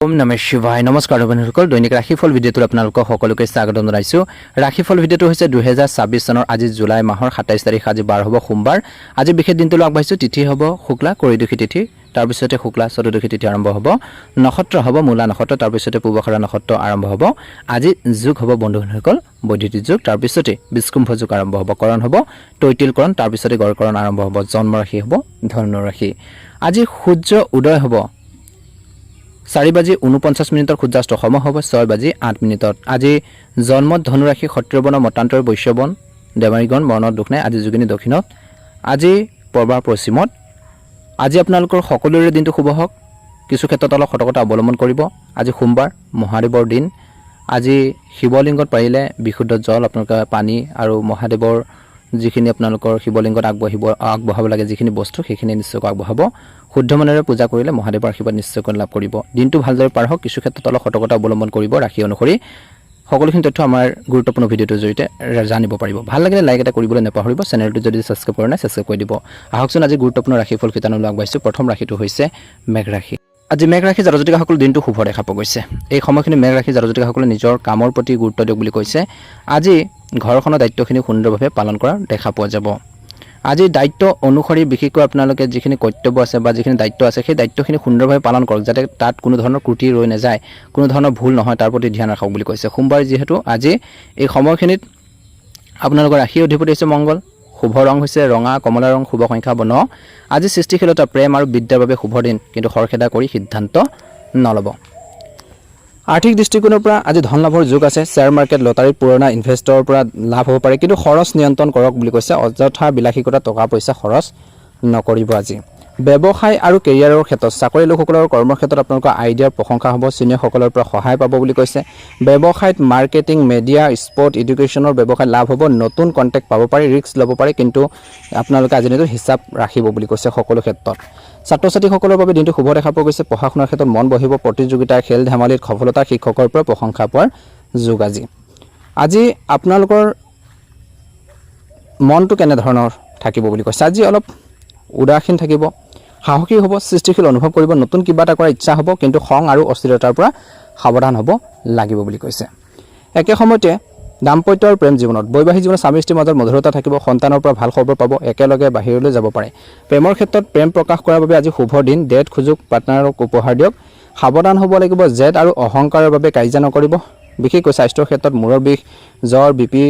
ওম নমঃ শিৱায় নমস্কাৰ বন্ধুসকল দৈনিক ৰাশিফল ভিডিঅ'টোত আপোনালোকক সকলোকে স্বাগতম জনাইছোঁ ৰাশিফল ভিডিঅ'টো হৈছে 2026 চনৰ আজি জুলাই মাহৰ 27 তাৰিখ আজি বাৰ হ'ব সোমবাৰ আজি বিশেষ দিনটো আগবাঢ়িছোঁ তিথি হ'ব শুক্লা কৰিদোষী তিথি তাৰ পিছতে শুক্লা চতুৰ্দশী তিথি আৰম্ভ হ'ব নক্ষত্ৰ হ'ব মূলা নক্ষত্ৰ তাৰ পিছতে পূৰ্বখৰা নক্ষত্ৰ আৰম্ভ হ'ব আজি যোগ হ'ব বন্ধুসকল বৈদ্যুতিক যোগ তাৰ পিছতে বিষ্কুম্ভ যোগ আৰম্ভ হ'ব কৰণ হ'ব তৈতিলকৰণ তাৰ পিছতে গড়কৰণ আৰম্ভ হ'ব জন্ম ৰাশি হ'ব ধনু ৰাশি আজি সূৰ্য উদয় হ'ব 4:49 সূৰ্যাস্ত সময় হ'ব 6:08 আজি জন্মত ধনু ৰাশি ক্ষত্ৰিয়বৰ্ণ মতান্তৰ বৈশ্যবন দেৱাৰীগণ বৰ্ণত দুখ নাই আজি যোগিনী দক্ষিণত আজি পূৰ্বাৰ পশ্চিমত আজি আপোনালোকৰ সকলোৰে দিনটো শুভ হওক কিছু ক্ষেত্ৰত অলপ সতৰ্কতা অৱলম্বন কৰিব আজি সোমবাৰ মহাদেৱৰ দিন আজি শিৱলিংগত পাৰিলে বিশুদ্ধ জল আপোনালোকে পানী আৰু মহাদেৱৰ যিখিনি আপোনালোকৰ শিৱলিংগত আগবঢ়াব লাগে যিখিনি বস্তু সেইখিনি নিশ্চয়কৈ আগবঢ়াব শুদ্ধ মনেৰে পূজা কৰিলে মহাদেৱৰ আশীৰ্বাদ নিশ্চয়কৈ লাভ কৰিব দিনটো ভালদৰে পাৰ হওক কিছু ক্ষেত্ৰত অলপ সতৰ্কতা অৱলম্বন কৰিব ৰাশি অনুসৰি সকলোখিনি তথ্য আমাৰ গুৰুত্বপূৰ্ণ ভিডিঅ'টোৰ জৰিয়তে জানিব পাৰিব ভাল লাগিলে লাইক এটা কৰিবলৈ নাপাহৰিব চেনেলটো যদি সাবস্ক্ৰাইব কৰা নাই সাবস্ক্ৰাইব কৰি দিব আহকচোন আজি গুৰুত্বপূৰ্ণ ৰাশিফল শিতানলৈ আগবাঢ়িছোঁ প্ৰথম ৰাশিটো হৈছে মেঘ ৰাশি আজি মেঘ ৰাশি জাতক-জাতিকাসকলৰ দিনটো শুভ দেখা পোৱা গৈছে এই সময়খিনি মেঘ ৰাশি জাতক-জাতিকাসকলে নিজৰ কামৰ প্ৰতি গুৰুত্ব দিয়ক বুলি কৈছে আজি ঘৰখনৰ দায়িত্বখিনি সুন্দৰভাৱে পালন কৰা দেখা পোৱা যাব আজি দায়িত্ব অনুসৰি বিশেষকৈ আপোনালোকে যিখিনি কৰ্তব্য আছে বা যিখিনি দায়িত্ব আছে সেই দায়িত্বখিনি সুন্দৰভাৱে পালন কৰক যাতে তাত কোনো ধৰণৰ ত্ৰুটি ৰৈ নাযায় কোনো ধৰণৰ ভুল নহয় তাৰ প্ৰতি ধ্যান ৰাখক বুলি কৈছে সোমবাৰ যিহেতু আজি এই সময়খিনিত আপোনালোকৰ ৰাশিৰ অধিপতি হৈছে মংগল শুভ ৰং হৈছে ৰঙা কমলা ৰং শুভ সংখ্যা 9 আজি সৃষ্টিশীলতা প্ৰেম আৰু বিদ্যাৰ বাবে শুভ দিন কিন্তু খৰখেদা কৰি সিদ্ধান্ত নল'ব আৰ্থিক দৃষ্টিকোণৰ পৰা আজি ধন লাভৰ যোগ আছে শ্বেয়াৰ মাৰ্কেট লটাৰী পুৰণা ইনভেষ্টৰৰ পৰা লাভ হ'ব পাৰে কিন্তু খৰচ নিয়ন্ত্ৰণ কৰক বুলি কৈছে অযথা বিলাসিকতা টকা পইচা খৰচ নকৰিব আজি ব্যৱসায় আৰু কেৰিয়াৰৰ ক্ষেত্ৰত চাকৰি লোকসকলৰ কৰ্মৰ ক্ষেত্ৰত আপোনালোকৰ আইডিয়াৰ প্ৰশংসা হ'ব চিনিয়ৰসকলৰ পৰা সহায় পাব বুলি কৈছে ব্যৱসায়ত মাৰ্কেটিং মিডিয়া স্পৰ্ট এডুকেশ্যনৰ ব্যৱসায় লাভ হ'ব নতুন কণ্টেক্ট পাব পাৰি ৰিস্ক ল'ব পাৰি কিন্তু আপোনালোকে আজি দিনটো হিচাপ ৰাখিব বুলি কৈছে সকলো ক্ষেত্ৰত ছাত্ৰ-ছাত্ৰীসকলৰ বাবে দিনটো শুভ দেখা পোৱা গৈছে পঢ়া শুনাৰ ক্ষেত্ৰত মন বহিব প্ৰতিযোগিতাৰ খেল ধেমালিত সফলতা শিক্ষকৰ পৰা প্ৰশংসা পোৱাৰ যোগ আজি আপোনালোকৰ মনটো কেনে ধৰণৰ থাকিব বুলি কৈছে আজি অলপ উদাসীন থাকিব সাহসী হ'ব সৃষ্টিশীল অনুভৱ কৰিব নতুন কিবা এটা কৰাৰ ইচ্ছা হ'ব কিন্তু খং আৰু অস্থিৰতাৰ পৰা সাৱধান হ'ব লাগিব বুলি কৈছে একে সময়তে দাম্পত্য আৰু প্ৰেম জীৱনত বৈবাহিক জীৱনত স্বামী স্ত্ৰীৰ মাজত মধুৰতা থাকিব সন্তানৰ পৰা ভাল খবৰ পাব একেলগে বাহিৰলৈ যাব পাৰে প্ৰেমৰ ক্ষেত্ৰত প্ৰেম প্ৰকাশ কৰাৰ বাবে আজি শুভ দিন ডেট খুজুক পাৰ্টনাৰক উপহাৰ দিয়ক সাৱধান হ'ব লাগিব জেদ আৰু অহংকাৰৰ বাবে কাজিয়া নকৰিব বিশেষকৈ স্বাস্থ্যৰ ক্ষেত্ৰত মূৰৰ বিষ জ্বৰ বিপি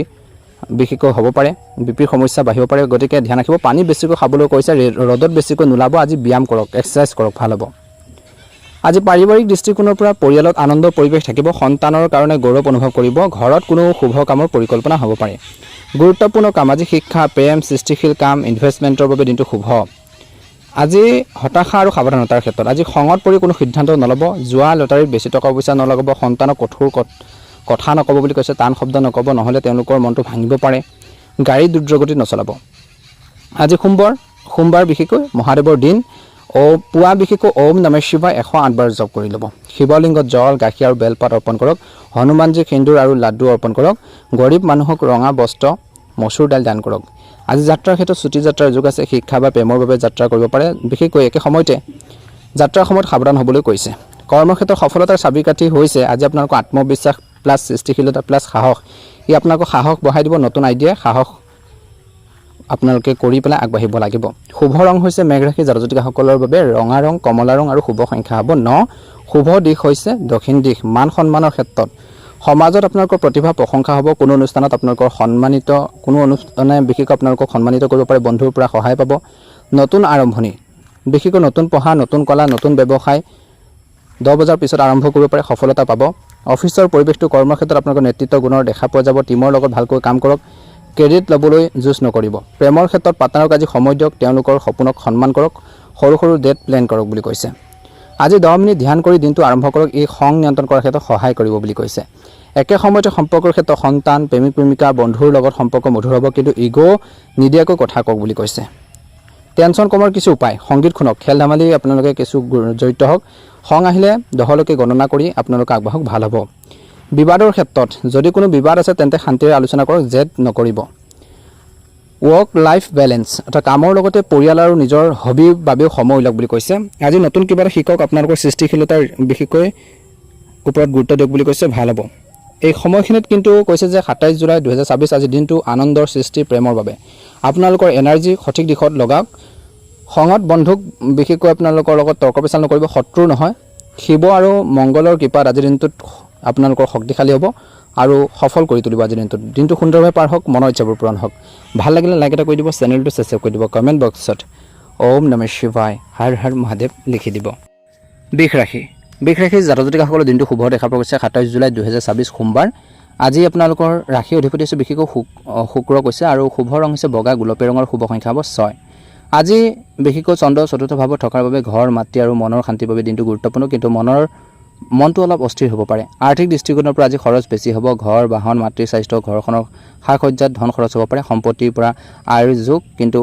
বিশেষকৈ হ'ব পাৰে বিপিৰ সমস্যা বাঢ়িব পাৰে গতিকে ধ্যান ৰাখিব পানী বেছিকৈ খাবলৈ কৈছে ৰ'দত বেছিকৈ নোলাব আজি ব্যায়াম কৰক এক্সাৰচাইজ কৰক ভাল হ'ব আজি পাৰিবাৰিক দৃষ্টিকোণৰ পৰা পৰিয়ালত আনন্দৰ পৰিৱেশ থাকিব সন্তানৰ কাৰণে গৌৰৱ অনুভৱ কৰিব ঘৰত কোনো শুভ কামৰ পৰিকল্পনা হ'ব পাৰে গুৰুত্বপূৰ্ণ কাম আজি শিক্ষা প্ৰেম সৃষ্টিশীল কাম ইনভেষ্টমেণ্টৰ বাবে দিনটো শুভ আজি হতাশা আৰু সাৱধানতাৰ ক্ষেত্ৰত আজি খঙত পৰি কোনো সিদ্ধান্ত নল'ব যোৱা লটাৰীত বেছি টকা পইচা নলগাব সন্তানক কঠোৰ কথা নক'ব বুলি কৈছে টান শব্দ নক'ব নহ'লে তেওঁলোকৰ মনটো ভাঙিব পাৰে গাড়ী দ্ৰুতগতিত নচলাব আজি সোমবাৰ বিশেষকৈ মহাদেৱৰ দিন পুৱা বিশেষকৈ ওম নমঃ শিৱায় 108 বাৰ জপ কৰি ল'ব শিৱলিংগত জল গাখীৰ আৰু বেলপাত অৰ্পণ কৰক হনুমানজীক সেন্দুৰ আৰু লাড্ডু অৰ্পণ কৰক গৰীব মানুহক ৰঙা বস্ত্ৰ মচুৰ দাইল দান কৰক আজি যাত্ৰাৰ ক্ষেত্ৰত ছুটি যাত্ৰাৰ যোগ আছে শিক্ষা বা প্ৰেমৰ বাবে যাত্ৰা কৰিব পাৰে বিশেষকৈ একে সময়তে যাত্ৰাৰ সময়ত সাৱধান হ'বলৈ কৈছে কৰ্মক্ষেত্ৰত সফলতাৰ চাবিকাঠি হৈছে আজি আপোনালোকৰ আত্মবিশ্বাস প্লাছ সৃষ্টিশীলতা প্লাছ সাহস ই আপোনালোকক সাহস বঢ়াই দিব নতুন আইডিয়া সাহস আপোনালোকে কৰি পেলাই আগবাঢ়িব লাগিব শুভ ৰং হৈছে মেঘ ৰাশি জাতক-জাতিকাসকলৰ বাবে ৰঙা ৰং কমলা ৰং আৰু শুভ সংখ্যা হ'ব 9 শুভ দিশ হৈছে দক্ষিণ দিশ মান সন্মানৰ ক্ষেত্ৰত সমাজত আপোনালোকৰ প্ৰতিভা প্ৰশংসা হ'ব কোনো অনুষ্ঠানত আপোনালোকৰ সন্মানিত কোনো অনুষ্ঠানে বিশেষকৈ আপোনালোকক সন্মানিত কৰিব পাৰে বন্ধুৰ পৰা সহায় পাব নতুন আৰম্ভণি বিশেষকৈ নতুন পঢ়া নতুন কলা নতুন ব্যৱসায় 10 বজাৰ পিছত আৰম্ভ কৰিব পাৰে সফলতা পাব অফিচৰ পৰিৱেশটো কৰ্মৰ ক্ষেত্ৰত আপোনালোকৰ নেতৃত্ব গুণৰ দেখা পোৱা যাব টিমৰ লগত ভালকৈ কাম কৰক ক্ৰেডিট ল'বলৈ যুঁজ নকৰিব প্ৰেমৰ ক্ষেত্ৰত পাৰ্টনাৰক আজি সময় দিয়ক তেওঁলোকৰ সপোনক সন্মান কৰক সৰু সৰু ডেট প্লেন কৰক বুলি কৈছে আজি 10 মিনিট ধ্যান কৰি দিনটো আৰম্ভ কৰক এই খং নিয়ন্ত্ৰণ কৰাৰ ক্ষেত্ৰত সহায় কৰিব বুলি কৈছে একে সময়তে সম্পৰ্কৰ ক্ষেত্ৰত সন্তান প্ৰেমিক প্ৰেমিকা বন্ধুৰ লগত সম্পৰ্ক মধুৰ হ'ব কিন্তু ইগো নিদিয়াকৈ কথা কওক বুলি কৈছে টেনচন কমৰ কিছু উপায় সংগীত শুনক খেল ধেমালি আপোনালোকে কিছু জড়িত হওক খং আহিলে 10লৈকে গণনা কৰি আপোনালোকে আগবাঢ়ক ভাল হ'ব বিবাদৰ ক্ষেত্ৰত যদি কোনো বিবাদ আছে তেন্তে শান্তিৰে আলোচনা কৰক জেদ নকৰিব ৱৰ্ক লাইফ বেলেন্স অৰ্থাৎ কামৰ লগতে পৰিয়াল আৰু নিজৰ হবিৰ বাবেও সময় উলিয়াওক বুলি কৈছে আজি নতুন কিবা এটা শিকক আপোনালোকৰ সৃষ্টিশীলতাৰ বিশেষকৈ ওপৰত গুৰুত্ব দিয়ক বুলি কৈছে, ভাল হ'ব। এই সময়খিনিত কিন্তু কৈছে যে 27 জুলাই 2024 আজি দিনটো আনন্দৰ সৃষ্টি প্ৰেমৰ বাবে। আপোনালোকৰ এনাৰ্জি সঠিক দিশত লগাওক। খঙত বন্ধুক বিশেষকৈ আপোনালোকৰ লগত তৰ্ক পেচাল নকৰিব, শত্ৰু নহয়। শিৱ আৰু মংগলৰ কৃপাত আজিৰ দিনটোত আপোনালোকৰ শক্তিশালী হ'ব আৰু সফল কৰি তুলিব আজিৰ দিনটোত। দিনটো সুন্দৰভাৱে পাৰ হওক, মনৰ ইচ্ছাবোৰ পূৰণ হওক। ভাল লাগিলে লাইক এটা কৰি দিব, চেনেলটো ছাবস্ক্ৰাইব কৰি দিব, কমেণ্ট বক্সত ওম নমঃ শিৱায় হৰ হৰ মহাদেৱ লিখি দিব। বৃষ ৰাশি জাতক জাতিকাসকলৰ দিনটো শুভ দেখা পোৱা গৈছে। 27 জুলাই 2024 সোমবাৰ। আজি আপোনালোকৰ ৰাশি অধিপতি হৈছে বিশেষকৈ শুক্ৰ কৈছে আৰু শুভ ৰং হৈছে বগা, গোলপীয়া ৰঙৰ শুভ সংখ্যা হ'ব 6। আজি বিশেষকৈ চন্দ্ৰ চতুৰ্থ ভাৱত থকাৰ বাবে ঘৰ, মাতৃ আৰু মনৰ শান্তিৰ বাবে দিনটো গুৰুত্বপূৰ্ণ, কিন্তু মনটো অলপ অস্থিৰ হ'ব পাৰে। আৰ্থিক দৃষ্টিকোণৰ পৰা আজি খৰচ বেছি হ'ব। ঘৰ, বাহন, মাতৃৰ স্বাস্থ্য, ঘৰখনৰ সা সজ্জাত ধন খৰচ হ'ব পাৰে। সম্পত্তিৰ পৰা আয়ৰ যোগ, কিন্তু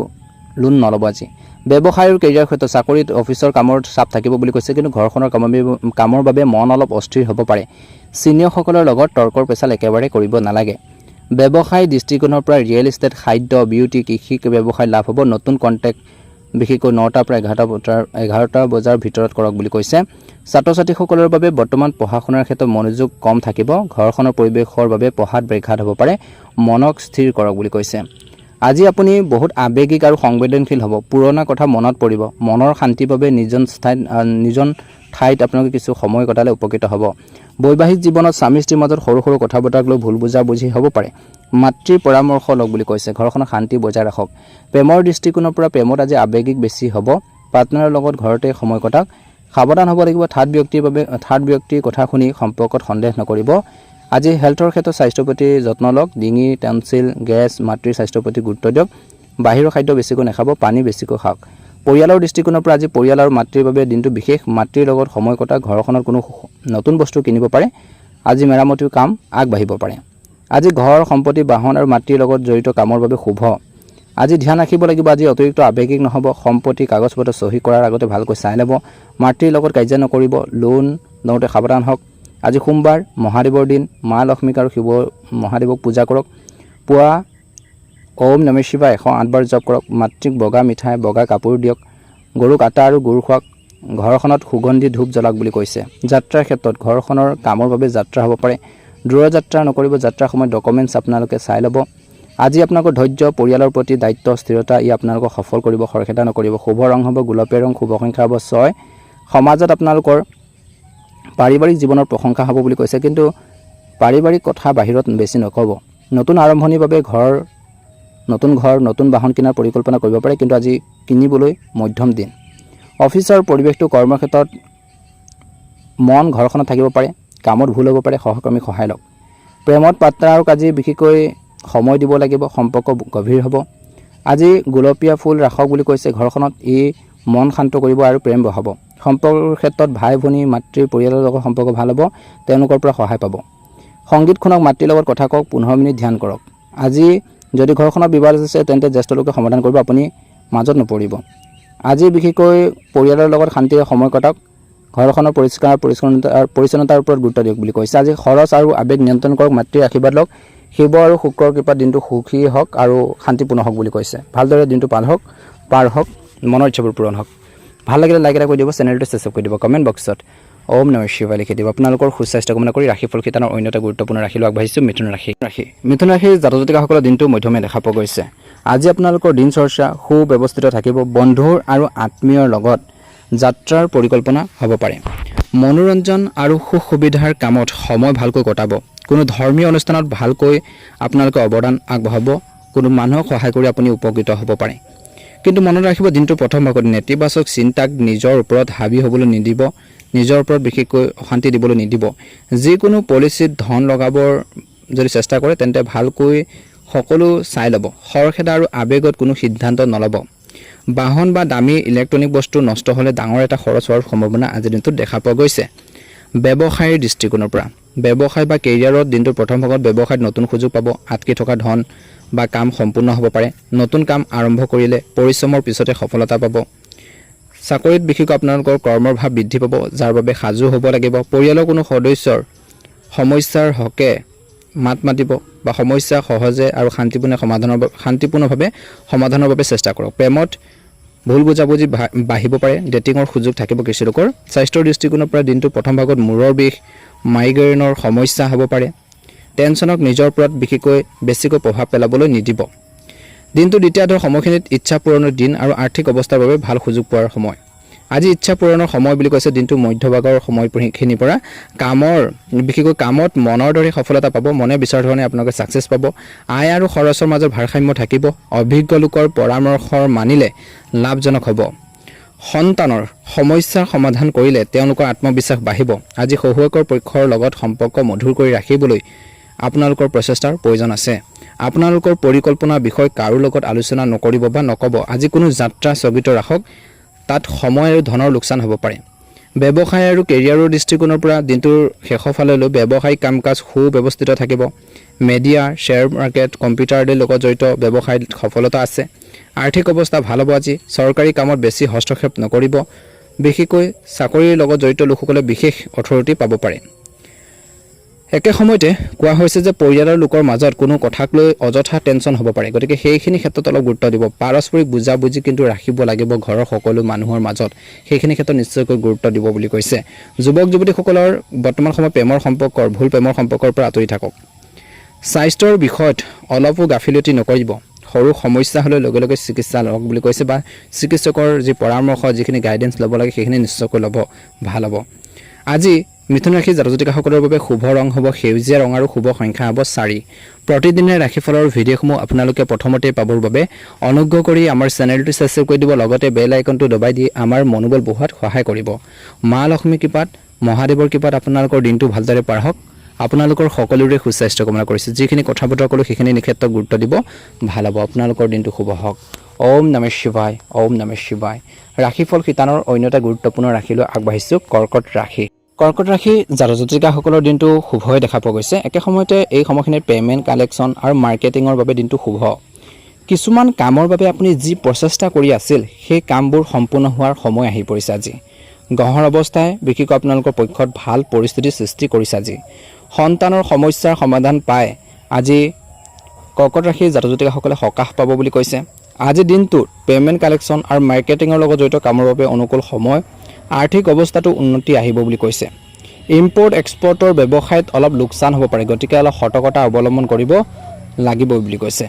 লোন নল'ব আজি। ব্যৱসায় আৰু কেৰিয়াৰ ক্ষেত্ৰত চাকৰিত অফিচৰ কামৰ চাপ থাকিব বুলি কৈছে, কিন্তু ঘৰখনৰ কামৰ বাবে মন অলপ অস্থিৰ হ'ব পাৰে। চিনিয়ৰসকলৰ লগত তৰ্কৰ পেচাল একেবাৰে কৰিব নালাগে। ব্যৱসায় দৃষ্টিকোণৰ পৰা ৰিয়েল ইষ্টেট, খাদ্য, বিউটি, কৃষি ব্যৱসায় লাভ হ'ব। নতুন কণ্টেক্ট বিশেষকৈ 9টাৰ পৰা 11টা বজাৰ ভিতৰত কৰক বুলি কৈছে। ছাত্ৰ ছাত্ৰীসকলৰ বাবে বৰ্তমান পঢ়া শুনাৰ ক্ষেত্ৰত মনোযোগ কম থাকিব। ঘৰখনৰ পৰিৱেশৰ বাবে পঢ়াত ব্যাঘাত হ'ব পাৰে। মনক স্থিৰ কৰক বুলি কৈছে। আজি আপুনি বহুত আৱেগিক আৰু সংবেদনশীল হ'ব। পুৰণা কথা মনত পৰিব। মনৰ শান্তিৰ বাবে নিজন ঠাইত আপোনালোকে কিছু সময় কটালে উপকৃত হ'ব। বৈবাহিক জীৱনত স্বামী স্ত্ৰীৰ মাজত সৰু সৰু কথা বতৰাক লৈ ভুল বুজাবুজি হ'ব পাৰে। মাতৃৰ পৰামৰ্শ লওক বুলি কৈছে। ঘৰখনৰ শান্তি বজাই ৰাখক। প্ৰেমৰ দৃষ্টিকোণৰ পৰা প্ৰেমত আজি আৱেগিক বেছি হ'ব। পাৰ্টনাৰৰ লগত ঘৰতে সময় কটাওক। সাৱধান হ'ব লাগিব। থাৰ্ড ব্যক্তিৰ কথা শুনি সম্পৰ্কত সন্দেহ নকৰিব। আজি হেল্থৰ ক্ষেত্ৰত স্বাস্থ্যৰ প্ৰতি যত্ন লওক। ডিঙি, টনচিল, গেছ, মাতৃৰ স্বাস্থ্যৰ প্ৰতি গুৰুত্ব দিয়ক। বাহিৰৰ খাদ্য বেছিকৈ নাখাব। পানী বেছিকৈ খাওক। পৰিয়ালৰ দৃষ্টিকোণৰ পৰা আজি পৰিয়াল আৰু মাতৃৰ বাবে দিনটো বিশেষ। মাতৃৰ লগত সময় কটাওক। ঘৰখনত কোনো নতুন বস্তু কিনিব পাৰে। আজি মেৰামতিৰ কাম আগবাঢ়িব পাৰে। আজি ঘৰ, সম্পত্তি, বাহন আৰু মাতৃৰ লগত জড়িত কামৰ বাবে শুভ। আজি ধ্যান ৰাখিব লাগিব। আজি অতিৰিক্ত আৱেগিক নহ'ব। সম্পত্তি কাগজ পত্ৰ চহী কৰাৰ আগতে ভালকৈ চাই ল'ব। মাতৃৰ লগত কাজিয়া নকৰিব। লোন লওঁতে সাৱধান হওক। আজি সোমবাৰ, মহাদেৱৰ দিন। মা লক্ষ্মীক আৰু শিৱ মহাদেৱক পূজা কৰক। পুৱা ওম নমঃ শিৱায় 108 বাৰ জপ কৰক। মাতৃক বগা মিঠাই, বগা কাপোৰ দিয়ক। গৰুক আটা আৰু গুৰ খুৱাওক। ঘৰখনত সুগন্ধি ধূপ জ্বলাওক বুলি কৈছে। যাত্ৰাৰ ক্ষেত্ৰত ঘৰখনৰ কামৰ বাবে যাত্ৰা হ'ব পাৰে। দূৰ যাত্ৰা নকৰিব। যাত্ৰাৰ সময়ত ডকুমেণ্টছ আপোনালোকে চাই ল'ব। আজি আপোনালোকৰ ধৈৰ্য, পৰিয়ালৰ প্ৰতি দায়িত্ব, স্থিৰতা ই আপোনালোকক সফল কৰিব। খৰখেদা নকৰিব। শুভ ৰং হ'ব গোলপীয়া ৰং, শুভ সংখ্যা হ'ব 6। সমাজত আপোনালোকৰ পাৰিবাৰিক জীৱনৰ প্ৰশংসা হ'ব বুলি কৈছে, কিন্তু পাৰিবাৰিক কথা বাহিৰত বেছি নক'ব। নতুন আৰম্ভণিৰ বাবে নতুন ঘৰ, নতুন বাহন কিনাৰ পৰিকল্পনা কৰিব পাৰে, কিন্তু আজি কিনিবলৈ মধ্যম দিন। অফিচৰ পৰিৱেশটো কৰ্মক্ষেত্ৰত মন ঘৰখনত থাকিব পাৰে। কামত ভুল হ'ব পাৰে। সহকৰ্মীক সহায় লওক। প্ৰেমত পাৰ্টনাৰক আজি বিশেষকৈ সময় দিব লাগিব। সম্পৰ্ক গভীৰ হ'ব। আজি গোলপীয়া ফুল ৰাখক বুলি কৈছে। ঘৰখনত ই মন শান্ত কৰিব আৰু প্ৰেম বঢ়াব। সম্পৰ্কৰ ক্ষেত্ৰত ভাই ভনী, মাতৃৰ পৰিয়ালৰ লগত সম্পৰ্ক ভাল হ'ব। তেওঁলোকৰ পৰা সহায় পাব। সংগীত শুনক। মাতৃৰ লগত কথা কওক। 15 মিনিট ধ্যান কৰক। আজি যদি ঘৰখনত বিবাদ আছে তেন্তে জ্যেষ্ঠ লোকে সমাধান কৰিব। আপুনি মাজত নপৰিব। আজি বিশেষকৈ পৰিয়ালৰ লগত শান্তিৰে সময় কটাওক। ঘৰখনৰ পৰিচ্ছন্নতাৰ ওপৰত গুৰুত্ব দিয়ক বুলি কৈছে। আজি খৰচ আৰু আৱেগ নিয়ন্ত্ৰণ কৰক। মাতৃৰ আশীৰ্বাদ লওক। শিৱ আৰু শুক্ৰৰ কৃপাত দিনটো সুখী হওক আৰু শান্তিপূৰ্ণ হওক বুলি কৈছে। ভালদৰে দিনটো পাৰ হওক। মনৰ ইচ্ছাবোৰ পূৰণ হওক। ভাল লাগিলে লাইক এটা কৰি দিব, চেনেলটো ছাবস্ক্ৰাইব কৰি দিব, কমেণ্ট বক্সত ওম নমঃ শিৱায় লিখি দিব। আপোনালোকৰ সুস্বাস্থ্য কামনা কৰি ৰাশিফল শিতানৰ অন্য এটা গুৰুত্বপূৰ্ণ ৰাশিলৈ আগবাঢ়িছোঁ। মিথুন ৰাশিৰ জাতক জাতিকাসকলৰ দিনটো মধ্যমে দেখা পোৱা গৈছে। আজি আপোনালোকৰ দিন চৰ্চা সুব্যৱস্থিত থাকিব। বন্ধুৰ আৰু আত্মীয়ৰ লগত যাত্ৰাৰ পৰিকল্পনা হ'ব পাৰে। মনোৰঞ্জন আৰু সুখ সুবিধাৰ কামত সময় ভালকৈ কটাব। কোনো ধৰ্মীয় অনুষ্ঠানত ভালকৈ আপোনালোকে অৱদান আগবঢ়াব। কোনো মানুহক সহায় কৰি আপুনি উপকৃত হ'ব পাৰে। কিন্তু মনত ৰাখিব, দিনটোৰ প্ৰথম ভাগত নেতিবাচক চিন্তাক নিজৰ ওপৰত হাবি হ'বলৈ নিদিব। নিজৰ ওপৰত বিশেষকৈ অশান্তি দিবলৈ নিদিব। যিকোনো পলিচিত ধন লগাবৰ যদি চেষ্টা কৰে তেন্তে ভালকৈ সকলো চাই ল'ব। খৰখেদা আৰু আৱেগত কোনো সিদ্ধান্ত নল'ব। বাহন বা দামী ইলেক্ট্ৰনিক বস্তু নষ্ট হ'লে ডাঙৰ এটা খৰচ হোৱাৰ সম্ভাৱনা আজিৰ দিনটোত দেখা পোৱা গৈছে। ব্যৱসায়ৰ দৃষ্টিকোণৰ পৰা ব্যৱসায় বা কেৰিয়াৰত দিনটোৰ প্ৰথম ভাগত ব্যৱসায়ত নতুন সুযোগ পাব। আটকি থকা ধন বা কাম সম্পূৰ্ণ হ'ব পাৰে। নতুন কাম আৰম্ভ কৰিলে পৰিশ্ৰমৰ পিছতে সফলতা পাব। চাকৰিত বিশেষকৈ আপোনালোকৰ কৰ্মৰ ভাৱ বৃদ্ধি পাব, যাৰ বাবে সাজু হ'ব লাগিব। পৰিয়ালৰ কোনো সদস্যৰ সমস্যাৰ হকে মাত মাতিব বা সমস্যা সহজে আৰু শান্তিপূৰ্ণভাৱে সমাধানৰ বাবে চেষ্টা কৰক। প্ৰেমত ভুল বুজাবুজি বাঢ়িব পাৰে। ডেটিঙৰ সুযোগ থাকিব কিছু লোকৰ। স্বাস্থ্যৰ দৃষ্টিকোণৰ পৰা দিনটোৰ প্ৰথম ভাগত মূৰৰ বিষ, মাইগ্ৰেনৰ সমস্যা হ'ব পাৰে। টেনশ্যনক নিজৰ ওপৰত বিশেষকৈ বেছিকৈ প্ৰভাৱ পেলাবলৈ নিদিব। দিনটো দ্বিতীয়াৰ্ধৰ সময়খিনিত ইচ্ছা পূৰণৰ দিন আৰু আৰ্থিক অৱস্থাৰ বাবে ভাল সুযোগ পোৱাৰ সময়। আজি ইচ্ছা পূৰণৰ সময় বুলি কৈছে দিনটোৰ মধ্যভাগৰ সময়খিনিৰ পৰা কামৰ বিশেষকৈ কামত মনৰ দৰে সফলতা পাব। মনে বিচৰা ধৰণে আপোনালোকে ছাকচেছ পাব। আয় আৰু খৰচৰ মাজত ভাৰসাম্য থাকিব। অভিজ্ঞ লোকৰ পৰামৰ্শ মানিলে লাভজনক হ'ব। সন্তানৰ সমস্যাৰ সমাধান কৰিলে তেওঁলোকৰ আত্মবিশ্বাস বাঢ়িব। আজি শহুৱেকৰ পক্ষৰ লগত সম্পৰ্ক মধুৰ কৰি ৰাখিবলৈ আপোনালোকৰ প্ৰচেষ্টাৰ প্ৰয়োজন আছে। আপোনালোকৰ পৰিকল্পনাৰ বিষয় কাৰো লগত আলোচনা নকৰিব বা নক'ব। আজি কোনো যাত্ৰা স্থগিত ৰাখক, তাত সময় আৰু ধনৰ লোকচান হ'ব পাৰে। ব্যৱসায় আৰু কেৰিয়াৰৰ দৃষ্টিকোণৰ পৰা দিনটোৰ শেষৰ ফাললৈ ব্যৱসায়িক কাম কাজ সুব্যৱস্থিত থাকিব। মিডিয়া, শ্বেয়াৰ মাৰ্কেট, কম্পিউটাৰ আদিৰ লগত জড়িত ব্যৱসায়ত সফলতা আছে। আৰ্থিক অৱস্থা ভাল হ'ব। আজি চৰকাৰী কামত বেছি হস্তক্ষেপ নকৰিব। বিশেষকৈ চাকৰিৰ লগত জড়িত লোকসকলে বিশেষ অথৰিটি পাব পাৰে। একে সময়তে কোৱা হৈছে যে পৰিয়ালৰ লোকৰ মাজত কোনো কথাক লৈ অযথা টেনশ্যন হ'ব পাৰে। গতিকে সেইখিনি ক্ষেত্ৰত অলপ গুৰুত্ব দিব। পাৰস্পৰিক বুজাবুজি কিন্তু ৰাখিব লাগিব ঘৰৰ সকলো মানুহৰ মাজত। সেইখিনি ক্ষেত্ৰত নিশ্চয়কৈ গুৰুত্ব দিব বুলি কৈছে। যুৱক যুৱতীসকলৰ বৰ্তমান সময়ত ভুল প্ৰেমৰ সম্পৰ্কৰ পৰা আঁতৰি থাকক। স্বাস্থ্যৰ বিষয়ত অলপো গাফিলতি নকৰিব। সৰু সমস্যা হ'লে লগে লগে চিকিৎসা লওক বুলি কৈছে বা চিকিৎসকৰ যি পৰামৰ্শ যিখিনি গাইডেঞ্চ ল'ব লাগে সেইখিনি নিশ্চয়কৈ ল'ব, ভাল হ'ব। আজি মিথুন ৰাশিৰ জাতক-জাতিকাসকলৰ বাবে শুভ ৰং হ'ব সেউজীয়া ৰং আৰু শুভ সংখ্যা হ'ব 4। প্ৰতিদিনে ৰাশিফলৰ ভিডিঅ'সমূহ আপোনালোকে প্ৰথমতে পাবৰ বাবে অনুগ্ৰহ কৰি আমাৰ চেনেলটো ছাবস্ক্ৰাইব কৰি দিব। লগতে বেল আইকনটো দবাই দি আমাৰ মনোবল বঢ়োৱাত সহায় কৰিব। মা লক্ষ্মী কৃপাত, মহাদেৱৰ কৃপাত আপোনালোকৰ দিনটো ভালদৰে পাৰ হওক। আপোনালোকৰ সকলোৰে সুস্বাস্থ্য কামনা কৰিছোঁ। যিখিনি কথা বতৰা ক'লোঁ সেইখিনি ক্ষেত্ৰত গুৰুত্ব দিব, ভাল হ'ব। আপোনালোকৰ দিনটো শুভ হওক। ওম নমঃ শিৱায়, ওম নমঃ শিৱায়। ৰাশিফল শিতানৰ অন্য এটা গুৰুত্বপূৰ্ণ ৰাশিলৈ আগবাঢ়িছোঁ, কৰ্কট ৰাশি। কৰ্কট ৰাশি জাতক-জাতিকাসকলৰ দিনটো শুভ হৈ দেখা পোৱা গৈছে। একে সময়তে এই সময়খিনিত পে'মেণ্ট, কালেকশ্যন আৰু মাৰ্কেটিঙৰ বাবে দিনটো শুভ। কিছুমান কামৰ বাবে আপুনি যি প্ৰচেষ্টা কৰি আছিল সেই কামবোৰ সম্পূৰ্ণ হোৱাৰ সময় আহি পৰিছে আজি। গ্ৰহৰ অৱস্থাই বিশেষকৈ আপোনালোকৰ পক্ষত ভাল পৰিস্থিতিৰ সৃষ্টি কৰিছে আজি। সন্তানৰ সমস্যাৰ সমাধান পাই আজি কৰ্কট ৰাশিৰ জাতক-জাতিকাসকলে সকাহ পাব বুলি কৈছে। আজি দিনটোত পে'মেণ্ট, কালেকশ্যন আৰু মাৰ্কেটিঙৰ লগত জড়িত কামৰ বাবে অনুকূল সময়। আৰ্থিক অৱস্থাটো উন্নতি আহিব বুলি কৈছে। ইম্পৰ্ট এক্সপৰ্টৰ ব্যৱসায়ত অলপ লোকচান হ'ব পাৰে। গতিকে অলপ সতৰ্কতা অৱলম্বন কৰিব লাগিব বুলি কৈছে।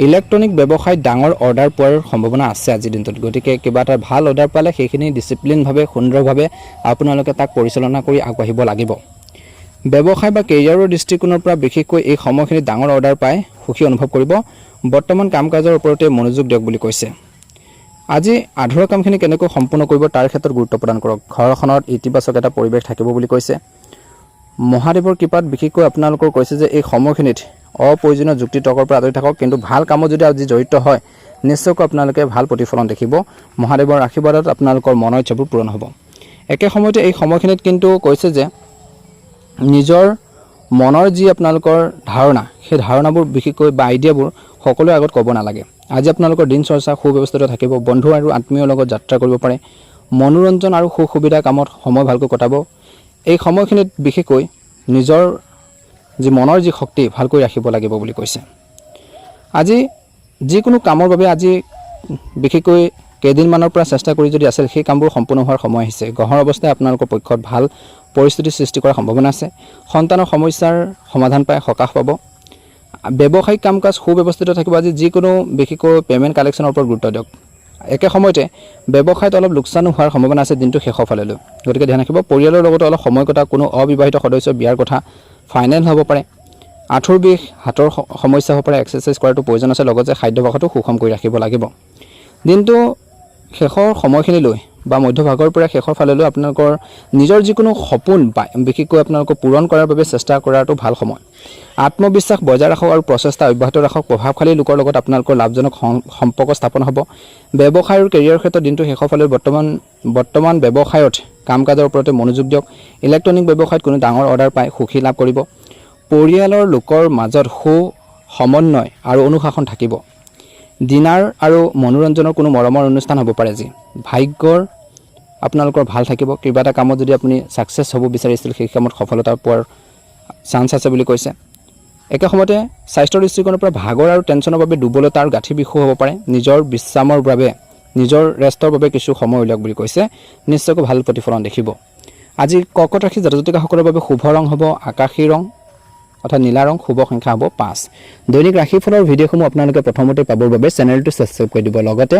ইলেক্ট্ৰনিক ব্যৱসায়ত ডাঙৰ অৰ্ডাৰ পোৱাৰ সম্ভাৱনা আছে আজিৰ দিনটোত। গতিকে কিবা এটা ভাল অৰ্ডাৰ পালে সেইখিনি ডিচিপ্লিনভাৱে সুন্দৰভাৱে আপোনালোকে তাক পৰিচালনা কৰি আগবাঢ়িব লাগিব। ব্যৱসায় বা কেৰিয়াৰৰ দৃষ্টিকোণৰ পৰা বিশেষকৈ এই সময়খিনিত ডাঙৰ অৰ্ডাৰ পাই সুখী অনুভৱ কৰিব। বৰ্তমান কাম কাজৰ ওপৰতে মনোযোগ দিয়ক বুলি কৈছে। আজি আধৰুৱা কামখিনি কেনেকৈ সম্পূৰ্ণ কৰিব তাৰ ক্ষেত্ৰত গুৰুত্ব প্ৰদান কৰক। ঘৰখনত ইতিবাচক এটা পৰিৱেশ থাকিব বুলি কৈছে। মহাদেৱৰ কৃপাত বিশেষকৈ আপোনালোকৰ কৈছে যে এই সময়খিনিত অপ্ৰয়োজনীয় যুক্তি তৰ্কৰ পৰা আঁতৰি থাকক। কিন্তু ভাল কামত যদি আজি জড়িত হয় নিশ্চয়কৈ আপোনালোকে ভাল প্ৰতিফলন দেখিব। মহাদেৱৰ আশীৰ্বাদত আপোনালোকৰ মনৰ ইচ্ছাবোৰ পূৰণ হ'ব। একে সময়তে এই সময়খিনিত কিন্তু কৈছে যে নিজৰ মনৰ যি আপোনালোকৰ ধাৰণা সেই ধাৰণাবোৰ বিশেষকৈ বা আইডিয়াবোৰ সকলোৰে আগত ক'ব নালাগে। আজি আপোনালোকৰ দিন চৰ্চা সুব্যৱস্থিত থাকিব। বন্ধু আৰু আত্মীয়ৰ লগত যাত্ৰা কৰিব পাৰে। মনোৰঞ্জন আৰু সুখ সুবিধা কামত সময় ভালকৈ কটাব। এই সময়খিনিত বিশেষকৈ নিজৰ যি মনৰ যি শক্তি ভালকৈ ৰাখিব লাগিব বুলি কৈছে। আজি যিকোনো কামৰ বাবে আজি বিশেষকৈ কেইদিনমানৰ পৰা চেষ্টা কৰি যদি আছিল সেই কামবোৰ সম্পূৰ্ণ হোৱাৰ সময় আহিছে। গ্ৰহৰ অৱস্থাই আপোনালোকৰ পক্ষত ভাল পৰিস্থিতিৰ সৃষ্টি কৰাৰ সম্ভাৱনা আছে। সন্তানৰ সমস্যাৰ সমাধান পাই সকাহ পাব। ব্যৱসায়িক কাম কাজ সুব্যৱস্থিত থাকিব। আজি যিকোনো বিশেষকৈ পে'মেণ্ট, কালেকশ্যনৰ ওপৰত গুৰুত্ব দিয়ক। একে সময়তে ব্যৱসায়ত অলপ লোকচানো হোৱাৰ সম্ভাৱনা আছে দিনটো শেষৰ ফাললৈ। গতিকে ধ্যান ৰাখিব। পৰিয়ালৰ লগতে অলপ সময় কটা। কোনো অবিবাহিত সদস্যৰ বিয়াৰ কথা ফাইনেল হ'ব পাৰে। আঁঠুৰ বিষ, হাতৰ সমস্যা হ'ব পাৰে। এক্সাৰচাইজ কৰাটো প্ৰয়োজন আছে। লগতে খাদ্যভাসটো সুষম কৰি ৰাখিব লাগিব। দিনটো শেষৰ সময়খিনিলৈ বা মধ্যভাগৰ পৰা শেষৰ ফাললৈ আপোনালোকৰ নিজৰ যিকোনো সপোন বা বিশেষকৈ আপোনালোকৰ পূৰণ কৰাৰ বাবে চেষ্টা কৰাটো ভাল সময়। আত্মবিশ্বাস বজাই ৰাখক আৰু প্ৰচেষ্টা অব্যাহত ৰাখক। প্ৰভাৱশালী লোকৰ লগত আপোনালোকৰ লাভজনক সম্পৰ্ক স্থাপন হ'ব। ব্যৱসায় আৰু কেৰিয়াৰৰ ক্ষেত্ৰত দিনটো শেষৰ ফালে বৰ্তমান ব্যৱসায়ত কাম কাজৰ ওপৰতে মনোযোগ দিয়ক। ইলেক্ট্ৰনিক ব্যৱসায়ত কোনো ডাঙৰ অৰ্ডাৰ পাই সুখী লাভ কৰিব। পৰিয়ালৰ লোকৰ মাজত সমন্বয় আৰু অনুশাসন থাকিব। ডিনাৰ আৰু মনোৰঞ্জনৰ কোনো মৰমৰ অনুষ্ঠান হ'ব পাৰে আজি। ভাগ্যৰ আপোনালোকৰ ভাল থাকিব। কিবা এটা কামত যদি আপুনি ছাকচেছ হ'ব বিচাৰিছিল সেই কামত সফলতা পোৱাৰ চান্স আছে বুলি কৈছে। একে সময়তে স্বাস্থ্যৰ দৃষ্টিকোণৰ পৰা ভাগৰ আৰু টেনশ্যনৰ বাবে দুৰ্বলতা আৰু গাঁঠি বিষো হ'ব পাৰে। নিজৰ বিশ্ৰামৰ বাবে নিজৰ ৰেষ্টৰ বাবে কিছু সময় উলিয়াওক বুলি কৈছে। নিশ্চয়কৈ ভাল প্ৰতিফলন দেখিব। আজি কৰ্কট ৰাশি জাতক জাতিকাসকলৰ বাবে শুভ ৰং হ'ব আকাশী ৰং অৰ্থাৎ নীলা ৰং, শুভ সংখ্যা হ'ব 5। দৈনিক ৰাশিফলৰ ভিডিঅ'সমূহ আপোনালোকে প্ৰথমতে পাবৰ বাবে চেনেলটো ছাবস্ক্ৰাইব কৰি দিব, লগতে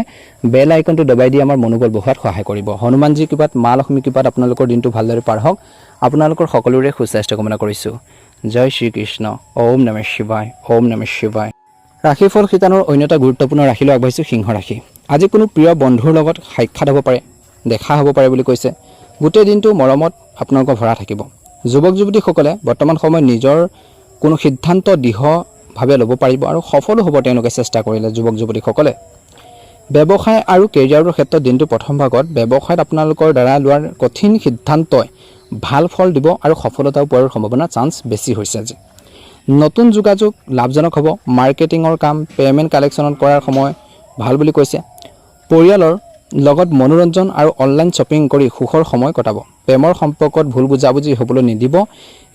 বেল আইকনটো দবাই দি আমাৰ মনোবল বঢ়োৱাত সহায় কৰিব। হনুমানজী কৃপাত, মা লক্ষ্মী কৃপাত আপোনালোকৰ দিনটো ভালদৰে পাৰ হওক। আপোনালোকৰ সকলোৰে সুস্বাস্থ্য কামনা কৰিছোঁ। জয় শ্ৰীকৃষ্ণ। ওম নমঃ শিৱায়, ওম নমঃ শিৱায়। ৰাশিফল শিতানৰ অন্য এটা গুৰুত্বপূৰ্ণ ৰাশিলৈ আগবাঢ়িছোঁ, সিংহ ৰাশি। আজি কোনো প্ৰিয় বন্ধুৰ লগত সাক্ষাৎ হ'ব পাৰে, দেখা হ'ব পাৰে বুলি কৈছে। গোটেই দিনটো মৰমত আপোনালোকৰ ভৰা থাকিব। যুৱক যুৱতীসকলে বৰ্তমান সময়ত নিজৰ কোনো সিদ্ধান্ত দৃঢ়ভাৱে ল'ব পাৰিব আৰু সফলো হ'ব তেওঁলোকে চেষ্টা কৰিলে। যুৱক যুৱতীসকলে ব্যৱসায় আৰু কেৰিয়াৰৰ ক্ষেত্ৰত দিনটো প্ৰথম ভাগত ব্যৱসায়ত আপোনালোকৰ দ্বাৰা লোৱাৰ কঠিন সিদ্ধান্তই ভাল ফল দিব আৰু সফলতা পোৱাৰ সম্ভাৱনা চান্স বেছি হৈছে। আজি নতুন যোগাযোগ লাভজনক হ'ব। মাৰ্কেটিঙৰ কাম, পে'মেণ্ট কালেকশ্যনত কৰাৰ সময় ভাল বুলি কৈছে। পৰিয়ালৰ লগত মনোৰঞ্জন আৰু অনলাইন শ্বপিং কৰি সুখৰ সময় কটাব। প্ৰেমৰ সম্পৰ্কত ভুল বুজাবুজি হ'বলৈ নিদিব।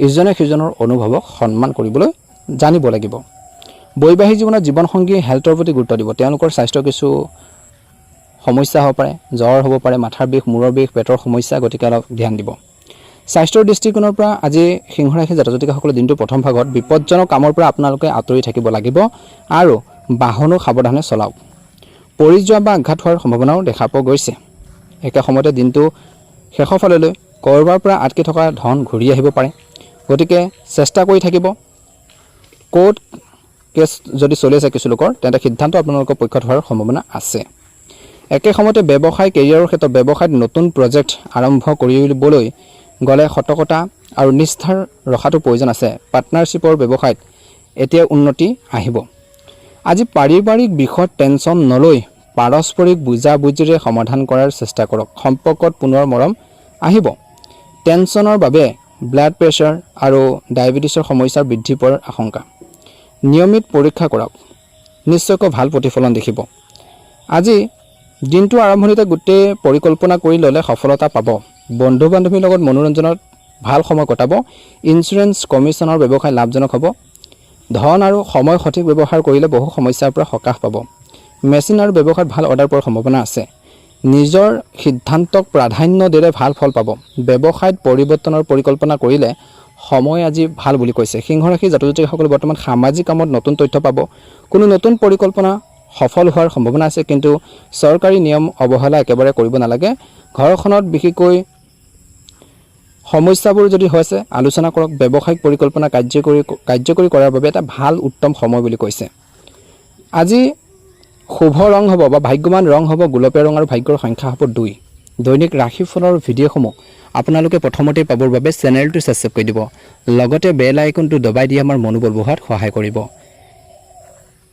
ইজনে সিজনৰ অনুভৱক সন্মান কৰিবলৈ জানিব লাগিব। বৈবাহিক জীৱনত জীৱনসংগী হেল্থৰ প্ৰতি গুৰুত্ব দিব। তেওঁলোকৰ স্বাস্থ্য কিছু সমস্যা হ'ব পাৰে, জ্বৰ হ'ব পাৰে, মাথাৰ বিষ, মূৰৰ বিষ, পেটৰ সমস্যা, গতিকে অলপ ধ্যান দিব। স্বাস্থ্যৰ দৃষ্টিকোণৰ পৰা আজি সিংহ ৰাশি জাতক জাতিকাসকলে দিনটো প্ৰথম ভাগত বিপদজনক কামৰ পৰা আপোনালোকে আঁতৰি থাকিব লাগিব আৰু বাহনো সাৱধানে চলাওক। পৰি যোৱা বা আঘাত হোৱাৰ সম্ভাৱনাও দেখা পোৱা গৈছে। একে সময়তে দিনটো শেষৰ ফাললৈ ক'ৰবাৰ পৰা আটকি থকা ধন ঘূৰি আহিব পাৰে, গতিকে চেষ্টা কৰি থাকিব। কোৰ্ট কেছ যদি চলি আছে কিছু লোকৰ, তেন্তে সিদ্ধান্ত আপোনালোকৰ পক্ষত হোৱাৰ সম্ভাৱনা আছে। একে সময়তে ব্যৱসায় কেৰিয়াৰৰ ক্ষেত্ৰত ব্যৱসায়ত নতুন প্ৰজেক্ট আৰম্ভ কৰিবলৈ গ'লে সতৰ্কতা আৰু নিষ্ঠাৰ ৰখাটো প্ৰয়োজন আছে। পাৰ্টনাৰশ্বিপৰ ব্যৱসায়ত এতিয়া উন্নতি আহিব। আজি পাৰিবাৰিক বিষয়ত টেনশ্যন নলৈ পাৰস্পৰিক বুজাবুজিৰে সমাধান কৰাৰ চেষ্টা কৰক। সম্পৰ্কত পুনৰ মৰম আহিব। টেনশ্যনৰ বাবে ব্লাড প্ৰেছাৰ আৰু ডায়েবেটিছৰ সমস্যাৰ বৃদ্ধি পোৱাৰ আশংকা। নিয়মিত পৰীক্ষা কৰক, নিশ্চয়কৈ ভাল প্ৰতিফলন দেখিব। আজি দিনটো আৰম্ভণিতে গোটেই পৰিকল্পনা কৰি ল'লে সফলতা পাব। বন্ধু বান্ধৱীৰ লগত মনোৰঞ্জনত ভাল সময় কটাব। ইঞ্চুৰেঞ্চ কমিশ্যনৰ ব্যৱসায় লাভজনক হ'ব। ধন আৰু সময় সঠিক ব্যৱহাৰ কৰিলে বহু সমস্যাৰ পৰা সকাহ পাব। মেচিন আৰু ব্যৱসায়ত ভাল অৰ্ডাৰ পোৱাৰ সম্ভাৱনা আছে। নিজৰ সিদ্ধান্তক প্ৰাধান্য দিলে ভাল ফল পাব। ব্যৱসায়ত পৰিৱৰ্তনৰ পৰিকল্পনা কৰিলে সময় আজি ভাল বুলি কৈছে। সিংহ ৰাশি জাতক জাতিকাসকলে বৰ্তমান সামাজিক কামত নতুন তথ্য পাব। কোনো নতুন পৰিকল্পনা সফল হোৱাৰ সম্ভাৱনা আছে, কিন্তু চৰকাৰী নিয়ম অৱহেলা একেবাৰে কৰিব নালাগে। ঘৰখনত বিশেষকৈ সমস্যাবোৰ যদি হৈছে আলোচনা কৰক। ব্যৱসায়িক পৰিকল্পনা কাৰ্যকৰী কৰাৰ বাবে এটা ভাল উত্তম সময় বুলি কৈছে। আজি শুভ ৰং হ'ব বা ভাগ্যৱান ৰং হ'ব গোলপীয়া ৰং আৰু ভাগ্যৰ সংখ্যা হ'ব 2। দৈনিক ৰাশিফলৰ ভিডিঅ'সমূহ আপোনালোকে প্ৰথমতে পাবৰ বাবে চেনেলটো ছাবস্ক্ৰাইব কৰি দিব, লগতে বেল আইকনটো দবাই দি আমাৰ মনোবল বঢ়োৱাত সহায় কৰিব।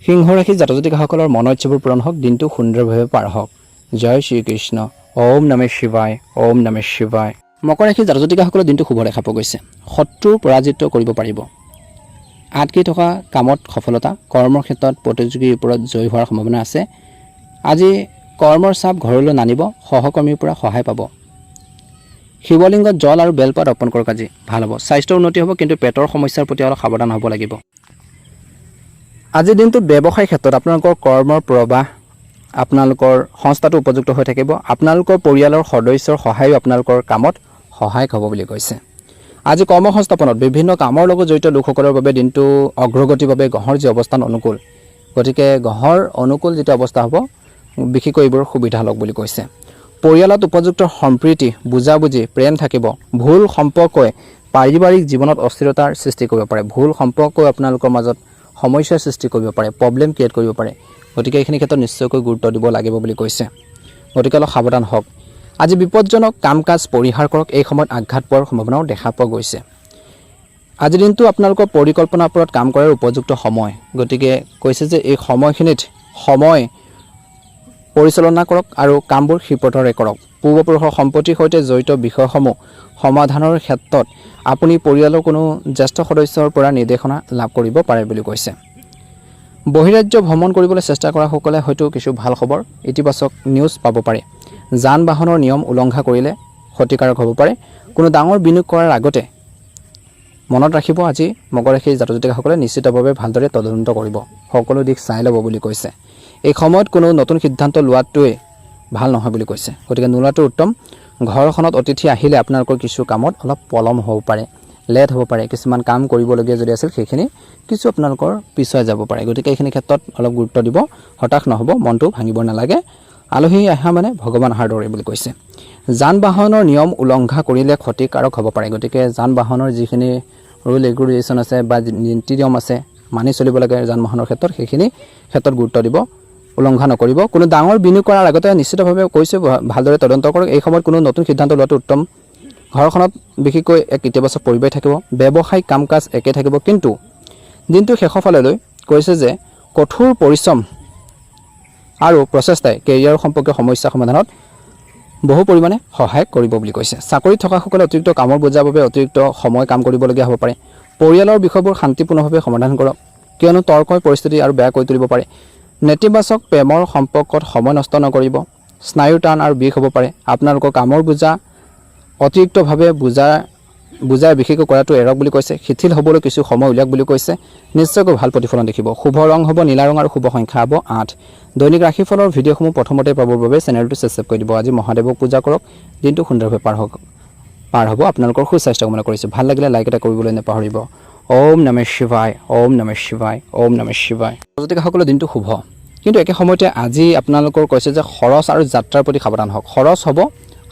সিংহ ৰাশি জাতক জাতিকাসকলৰ মনৰ ইচ্ছাবোৰ পূৰণ হওক, দিনটো সুন্দৰভাৱে পাৰ হওক। জয় শ্ৰীকৃষ্ণ। ওম নমঃ শিৱায়, ওম নমঃ শিৱায়। মকৰ ৰাশি জাতক জাতিকাসকলৰ দিনটো শুভ দেখা পোৱা গৈছে। শত্ৰু পৰাজিত কৰিব পাৰিব। আটকি থকা কামত সফলতা, কৰ্মৰ ক্ষেত্ৰত প্ৰতিযোগীৰ ওপৰত জয়ী হোৱাৰ সম্ভাৱনা আছে। আজি কৰ্মৰ চাপ ঘৰলৈ নানিব, সহকৰ্মীৰ পৰা সহায় পাব। শিৱলিংগত জল আৰু বেলপাত অৰ্পণ কৰক, আজি ভাল হ'ব। স্বাস্থ্যৰ উন্নতি হ'ব, কিন্তু পেটৰ সমস্যাৰ প্ৰতি অলপ সাৱধান হ'ব লাগিব। আজিৰ দিনটোত ব্যৱসায়ৰ ক্ষেত্ৰত আপোনালোকৰ কৰ্মৰ প্ৰৱাহ, আপোনালোকৰ সংস্থাটো উপযুক্ত হৈ থাকিব। আপোনালোকৰ পৰিয়ালৰ সদস্যৰ সহায়ো আপোনালোকৰ কামত সহায়ক হ'ব বুলি কৈছে। আজি কৰ্মসংস্থাপনত বিভিন্ন কামৰ লগত জড়িত লোকসকলৰ বাবে দিনটো অগ্ৰগতিৰ বাবে গ্ৰহৰ যি অৱস্থান অনুকূল, গতিকে গ্ৰহৰ অনুকূল যিটো অৱস্থা হ'ব, বিশেষকৈ এইবোৰ সুবিধা লওক বুলি কৈছে। পৰিয়ালত উপযুক্ত সম্প্ৰীতি, বুজাবুজি, প্ৰেম থাকিব। ভুল সম্পৰ্কই পাৰিবাৰিক জীৱনত অস্থিৰতাৰ সৃষ্টি কৰিব পাৰে। ভুল সম্পৰ্কই আপোনালোকৰ মাজত সমস্যাৰ সৃষ্টি কৰিব পাৰে, প্ৰব্লেম ক্ৰিয়েট কৰিব পাৰে। গতিকে এইখিনি ক্ষেত্ৰত নিশ্চয়কৈ গুৰুত্ব দিব লাগিব বুলি কৈছে। গতিকে অলপ সাৱধান হওক। আজি বিপদজনক কাম কাজ পৰিহাৰ কৰক। এই সময়ত আঘাত পোৱাৰ সম্ভাৱনাও দেখা পোৱা গৈছে। আজিৰ দিনটো আপোনালোকৰ পৰিকল্পনাৰ ওপৰত কাম কৰাৰ উপযুক্ত সময়, গতিকে কৈছে যে এই সময়খিনিত সময় পৰিচালনা কৰক আৰু কামবোৰ ক্ষিপ্ৰতাৰে কৰক। পূৰ্বপুৰুষৰ সম্পত্তিৰ সৈতে জড়িত বিষয়সমূহ সমাধানৰ ক্ষেত্ৰত আপুনি পৰিয়ালৰ কোনো জ্যেষ্ঠ সদস্যৰ পৰা নিৰ্দেশনা লাভ কৰিব পাৰে বুলি কৈছে। বহিৰাজ্য ভ্ৰমণ কৰিবলৈ চেষ্টা কৰাসকলে হয়তো কিছু ভাল খবৰ, ইতিবাচক নিউজ পাব পাৰে। যান বাহনৰ নিয়ম উলংঘা কৰিলে ক্ষতিকাৰক হ'ব পাৰে। কোনো ডাঙৰ বিনিয়োগ কৰাৰ আগতে মনত ৰাখিব, আজি মকৰ ৰাশিৰ জাতক জাতিকাসকলে নিশ্চিতভাৱে ভালদৰে তদন্ত কৰিব, সকলো দিশ চাই ল'ব বুলি কৈছে। এই সময়ত কোনো নতুন সিদ্ধান্ত লোৱাটোৱে ভাল নহয় বুলি কৈছে, গতিকে নোলোৱাটো উত্তম। ঘৰখনত অতিথি আহিলে আপোনালোকৰ কিছু কামত অলপ পলম হ'ব পাৰে, লেট হ'ব পাৰে, কিছুমান কাম কৰিবলগীয়া যদি আছিল সেইখিনি কিছু আপোনালোকৰ পিছুৱাই যাব পাৰে। গতিকে এইখিনি ক্ষেত্ৰত অলপ গুৰুত্ব দিব, হতাশ নহ'ব, মনটো ভাঙিব নালাগে। আলহী আহা মানে ভগৱান অহাৰ দৰে বুলি কৈছে। যান বাহনৰ নিয়ম উলংঘা কৰিলে ক্ষতিকাৰক হ'ব পাৰে। গতিকে যান বাহনৰ যিখিনি ৰুল ৰেগুলেশ্যন আছে বা নীতি নিয়ম আছে মানি চলিব লাগে যান বাহনৰ ক্ষেত্ৰত, সেইখিনি ক্ষেত্ৰত গুৰুত্ব দিব, উলংঘা নকৰিব। কোনো ডাঙৰ বিনিয়োগ কৰাৰ আগতে নিশ্চিতভাৱে কৈছে ভালদৰে তদন্ত কৰক। এই সময়ত কোনো নতুন সিদ্ধান্ত লোৱাটো উত্তম। ঘৰখনত বিশেষকৈ এক ইতিবাচক পৰিৱেশ থাকিব, ব্যৱসায়িক কাম কাজ একে থাকিব, কিন্তু দিনটো শেষৰ ফাললৈ কৈছে যে কঠোৰ পৰিশ্ৰম আৰু প্ৰচেষ্টাই কেৰিয়াৰ সম্পৰ্কীয় সমস্যা সমাধানত বহু পৰিমাণে সহায় কৰিব বুলি কৈছে। চাকৰিত থকাসকলে অতিৰিক্ত কামৰ বোজাৰ বাবে অতিৰিক্ত সময় কাম কৰিবলগীয়া হ'ব পাৰে। পৰিয়ালৰ বিষয়বোৰ শান্তিপূৰ্ণভাৱে সমাধান কৰক, কিয়নো তৰ্কই পৰিস্থিতি আৰু বেয়া কৰি তুলিব পাৰে। নেতিবাচক প্ৰেমৰ সম্পৰ্কত সময় নষ্ট নকৰিব। স্নায়ুৰ টান আৰু বিষ হ'ব পাৰে। আপোনালোকৰ কামৰ বোজা অতিৰিক্তভাৱে বুজাৰ বিশেষকৈ কৰাটো এৰক বুলি কৈছে। শিথিল হ'বলৈ কিছু সময় উলিয়াওক বুলি কৈছে। নিশ্চয়কৈ ভাল প্ৰতিফলন দেখিব। শুভ ৰং হ'ব নীলা ৰং আৰু শুভ সংখ্যা হ'ব 8। দৈনিক ৰাশিফলৰ ভিডিঅ'সমূহ প্ৰথমতে পাবৰ বাবে চেনেলটো ছাবস্ক্ৰাইব কৰি দিব। আজি মহাদেৱক পূজা কৰক, দিনটো সুন্দৰভাৱে পাৰ হ'ব। আপোনালোকৰ সুস্বাস্থ্য কামনা কৰিছোঁ। ভাল লাগিলে লাইক এটা কৰিবলৈ নাপাহৰিব। ওম নমঃ শিৱায়, ওম নমঃ শিৱায়, ওম নমঃ শিৱায়। জ্যোতিষসকলৰ দিনটো শুভ, কিন্তু একে সময়তে আজি আপোনালোকৰ কৈছে যে খৰচ আৰু যাত্ৰাৰ প্ৰতি সাৱধান হওক। খৰচ হ'ব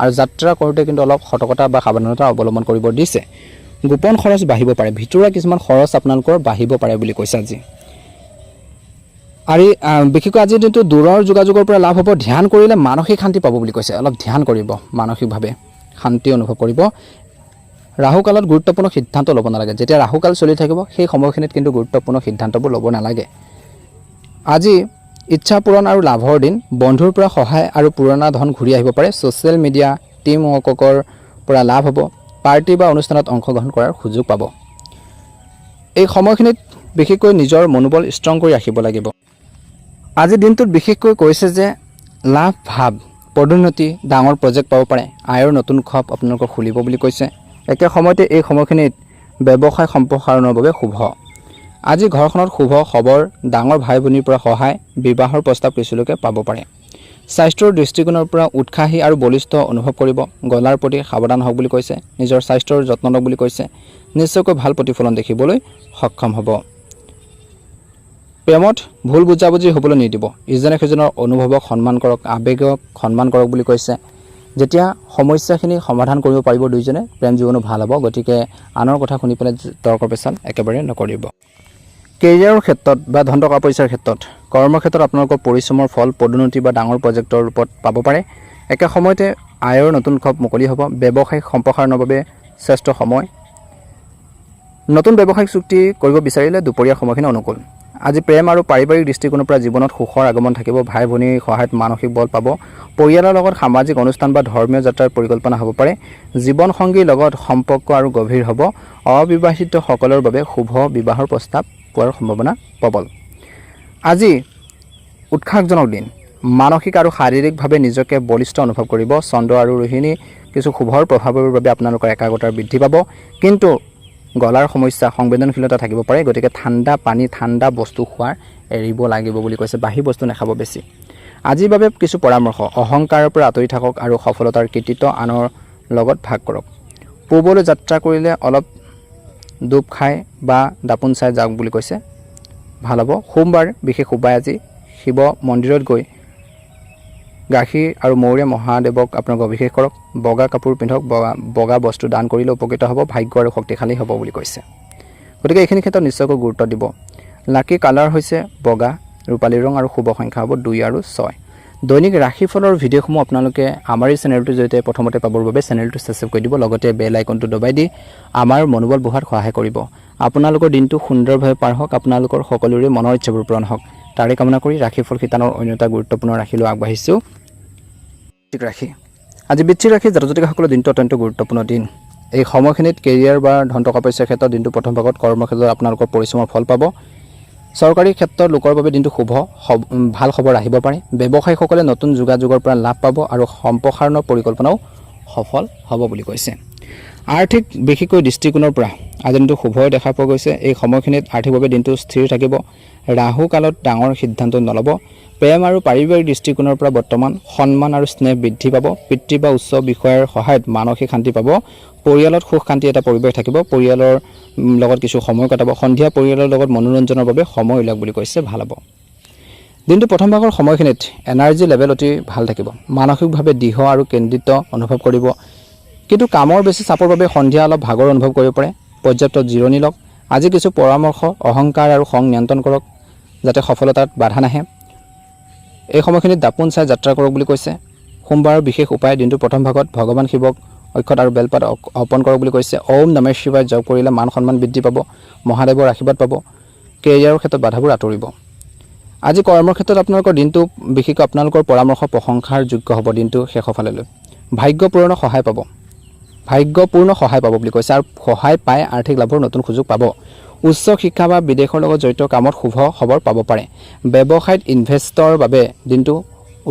আৰু যাত্ৰা কৰোঁতে কিন্তু অলপ সতৰ্কতা বা সাৱধানতা অৱলম্বন কৰিব দিছে। গোপন খৰচ বাঢ়িব পাৰে, ভিতৰুৱা কিছুমান খৰচ আপোনালোকৰ বাঢ়িব পাৰে বুলি কৈছে আজি। আৰু বিশেষকৈ আজিৰ দিনটো দূৰৰ যোগাযোগৰ পৰা লাভ হ'ব। ধ্যান কৰিলে মানসিক শান্তি পাব বুলি কৈছে। অলপ ধ্যান কৰিব, মানসিকভাৱে শান্তি অনুভৱ কৰিব। ৰাহুকালত গুৰুত্বপূৰ্ণ সিদ্ধান্ত ল'ব নালাগে। যেতিয়া ৰাহুকাল চলি থাকিব সেই সময়খিনিত কিন্তু গুৰুত্বপূৰ্ণ সিদ্ধান্তবোৰ ল'ব নালাগে। আজি ইচ্ছা পূৰণ আৰু লাভৰ দিন। বন্ধুৰ পৰা সহায় আৰু পুৰণা ধন ঘূৰি আহিব পাৰে। ছ'চিয়েল মিডিয়া টিম ৱৰ্কৰ পৰা লাভ হ'ব। পাৰ্টি বা অনুষ্ঠানত অংশগ্ৰহণ কৰাৰ সুযোগ পাব। এই সময়খিনিত বিশেষকৈ নিজৰ মনোবল ষ্ট্ৰং কৰি ৰাখিব লাগিব। আজিৰ দিনটোত বিশেষকৈ কৈছে যে লাভ ভাৱ, পদোন্নতি, ডাঙৰ প্ৰজেক্ট পাব পাৰে। আয়ৰ নতুন খপ আপোনালোকক খুলিব বুলি কৈছে। একে সময়তে এই সময়খিনিত ব্যৱসায় সম্প্ৰসাৰণৰ বাবে শুভ। আজি ঘৰখনত শুভ খবৰ, ডাঙৰ ভাই ভনীৰ পৰা সহায়, বিবাহৰ প্ৰস্তাৱ কিছুলোকে পাব পাৰে। স্বাস্থ্যৰ দৃষ্টিকোণৰ পৰা উৎসাহী আৰু বলিষ্ঠ অনুভৱ কৰিব। গলাৰ প্ৰতি সাৱধান হওক বুলি কৈছে। নিজৰ স্বাস্থ্যৰ যত্ন লওক বুলি কৈছে। নিশ্চয়কৈ ভাল প্ৰতিফলন দেখিবলৈ সক্ষম হ'ব। প্ৰেমত ভুল বুজাবুজি হ'বলৈ নিদিব। ইজনে সিজনৰ অনুভৱক সন্মান কৰক, আৱেগক সন্মান কৰক বুলি কৈছে। যেতিয়া সমস্যাখিনি সমাধান কৰিব পাৰিব দুইজনে, প্ৰেম জীৱনো ভাল হ'ব। গতিকে আনৰ কথা শুনি পেলাই তৰ্ক পেচাল একেবাৰে নকৰিব। কেৰিয়াৰৰ ক্ষেত্ৰত বা ধন টকা পইচাৰ ক্ষেত্ৰত, কৰ্মক্ষেত্ৰত আপোনালোকৰ পৰিশ্ৰমৰ ফল পদোন্নতি বা ডাঙৰ প্ৰজেক্টৰ ৰূপত পাব পাৰে। একে সময়তে আয়ৰ নতুন খপ মুকলি হ'ব। ব্যৱসায়িক সম্প্ৰসাৰণৰ বাবে শ্ৰেষ্ঠ সময়। নতুন ব্যৱসায়িক চুক্তি কৰিব বিচাৰিলে দুপৰীয়া সময়খিনি অনুকূল। আজি প্ৰেম আৰু পাৰিবাৰিক দৃষ্টিকোণৰ পৰা জীৱনত সুখৰ আগমন থাকিব। ভাই ভনীৰ সহায়ত মানসিক বল পাব। পৰিয়ালৰ লগত সামাজিক অনুষ্ঠান বা ধৰ্মীয় যাত্ৰাৰ পৰিকল্পনা হ'ব পাৰে। জীৱনসংগীৰ লগত সম্পৰ্ক আৰু গভীৰ হ'ব। অবিবাহিতসকলৰ বাবে শুভ বিবাহৰ প্ৰস্তাৱ পোৱাৰ সম্ভাৱনা প্ৰবল। আজি উৎসাহজনক দিন। মানসিক আৰু শাৰীৰিকভাৱে নিজকে বলিষ্ঠ অনুভৱ কৰিব। চন্দ্ৰ আৰু ৰোহিণী কিছু শুভৰ প্ৰভাৱৰ বাবে আপোনালোকৰ একাগ্ৰতা বৃদ্ধি পাব, কিন্তু গলাৰ সমস্যা, সংবেদনশীলতা থাকিব পাৰে। গতিকে ঠাণ্ডা পানী, ঠাণ্ডা বস্তু খোৱাৰ এৰিব লাগিব বুলি কৈছে। বাঢ়ি বস্তু নাখাব বেছি। আজিৰ বাবে কিছু পৰামৰ্শ, অহংকাৰৰ পৰা আঁতৰি থাকক আৰু সফলতাৰ কৃতিত্ব আনৰ লগত ভাগ কৰক। পূবলৈ যাত্ৰা কৰিলে অলপ ডুব খাই বা দাপোন চাই যাওক বুলি কৈছে, ভাল হ'ব। সোমবাৰ বিশেষ উপায় আজি শিৱ মন্দিৰত গৈ গাখীৰ আৰু মৌৰে মহাদেৱক আপোনালোক অভিষেক কৰক। বগা কাপোৰ পিন্ধক, বগা বস্তু দান কৰিলে উপকৃত হ'ব। ভাগ্য আৰু শক্তিশালী হ'ব বুলি কৈছে। গতিকে এইখিনি ক্ষেত্ৰত নিশ্চয়কৈ গুৰুত্ব দিব। লাকি কালাৰ হৈছে বগা, ৰূপালী ৰং আৰু শুভ সংখ্যা হ'ব 2 আৰু 6। দৈনিক ৰাশিফলৰ ভিডিঅ'সমূহ আপোনালোকে আমাৰ এই চেনেলটোৰ জৰিয়তে প্ৰথমতে পাবৰ বাবে চেনেলটো ছাবস্ক্ৰাইব কৰি দিব। লগতে বেল আইকনটো দবাই দি আমাৰ মনোবল বঢ়োৱাত সহায় কৰিব। আপোনালোকৰ দিনটো সুন্দৰভাৱে পাৰ হওক। আপোনালোকৰ সকলোৰে মনৰ ইচ্ছাবোৰ পূৰণ হওক, তাৰে কামনা কৰি ৰাশিফল শিতানৰ অন্য এটা গুৰুত্বপূৰ্ণ ৰাশিলৈ আগবাঢ়িছোঁ। ৰাশি আজি বৃশ্চিক ৰাশি জাতক-জাতিকাসকলৰ দিনটো অত্যন্ত গুৰুত্বপূৰ্ণ দিন। এই সময়খিনিত কেৰিয়াৰ বা ধন টকা পইচাৰ ক্ষেত্ৰত দিনটো প্ৰথম ভাগত কৰ্মক্ষেত্ৰত আপোনালোকৰ পৰিশ্ৰমৰ ফল পাব। চৰকাৰী ক্ষেত্ৰত লোকৰ বাবে দিনটো শুভ, ভাল খবৰ আহিব পাৰে। ব্যৱসায়ীসকলে নতুন যোগাযোগৰ পৰা লাভ পাব আৰু সম্প্ৰসাৰণৰ পৰিকল্পনাও সফল হ'ব বুলি কৈছে। আৰ্থিক বিশেষকৈ দৃষ্টিকোণৰ পৰা আজি দিনটো শুভই দেখা পোৱা গৈছে। এই সময়খিনিত আৰ্থিকভাৱে দিনটো স্থিৰ থাকিব। ৰাহু কালত ডাঙৰ সিদ্ধান্ত নল'ব। প্ৰেম আৰু পাৰিবাৰিক দৃষ্টিকোণৰ পৰা বৰ্তমান সন্মান আৰু স্নেহ বৃদ্ধি পাব। পিতৃ বা উচ্চ বিষয়াৰ সহায়ত মানসিক শান্তি পাব। পৰিয়ালত সুখ শান্তি এটা পৰিৱেশ থাকিব। পৰিয়ালৰ লগত কিছু সময় কটাব। সন্ধিয়া পৰিয়ালৰ লগত মনোৰঞ্জনৰ বাবে সময় উলিয়াওক বুলি কৈছে, ভাল হ'ব। দিনটো প্ৰথম ভাগৰ সময়খিনিত এনাৰ্জি লেভেল অতি ভাল থাকিব। মানসিকভাৱে দৃঢ় আৰু কেন্দ্ৰিত অনুভৱ কৰিব। কিন্তু কামৰ বেছি চাপৰ বাবে সন্ধিয়া অলপ ভাগৰ অনুভৱ কৰিব পাৰে। পৰ্যাপ্ত জিৰণি লওক। আজি কিছু পৰামৰ্শ অহংকাৰ আৰু খং নিয়ন্ত্ৰণ কৰক যাতে সফলতাত বাধা নাহে। এই সময়খিনিত দাপোন চাই যাত্ৰা কৰক বুলি কৈছে। সোমবাৰৰ বিশেষ উপায় দিনটোৰ প্ৰথম ভাগত ভগৱান শিৱক অক্ষত আৰু বেলপাত অৰ্পণ কৰক বুলি কৈছে। ওম নমঃ শিৱায় জপ কৰিলে মান সন্মান বৃদ্ধি পাব। মহাদেৱৰ আশীৰ্বাদ পাব। কেৰিয়াৰৰ ক্ষেত্ৰত বাধাবোৰ আঁতৰিব। আজি কৰ্মৰ ক্ষেত্ৰত আপোনালোকৰ দিনটো বিশেষকৈ আপোনালোকৰ পৰামৰ্শ প্ৰশংসাৰ যোগ্য হ'ব দিনটো শেষৰ ফালেলৈ। ভাগ্যপূৰ্ণ সহায় পাব। ভাগ্যপূৰ্ণ সহায় পাব বুলি কৈছে আৰু সহায় পাই আৰ্থিক লাভৰ নতুন সুযোগ পাব। উচ্চ শিক্ষা বা বিদেশৰ লগত জড়িত কামত শুভ খবৰ পাব পাৰে। ব্যৱসায়ত ইনভেষ্টৰ বাবে দিনটো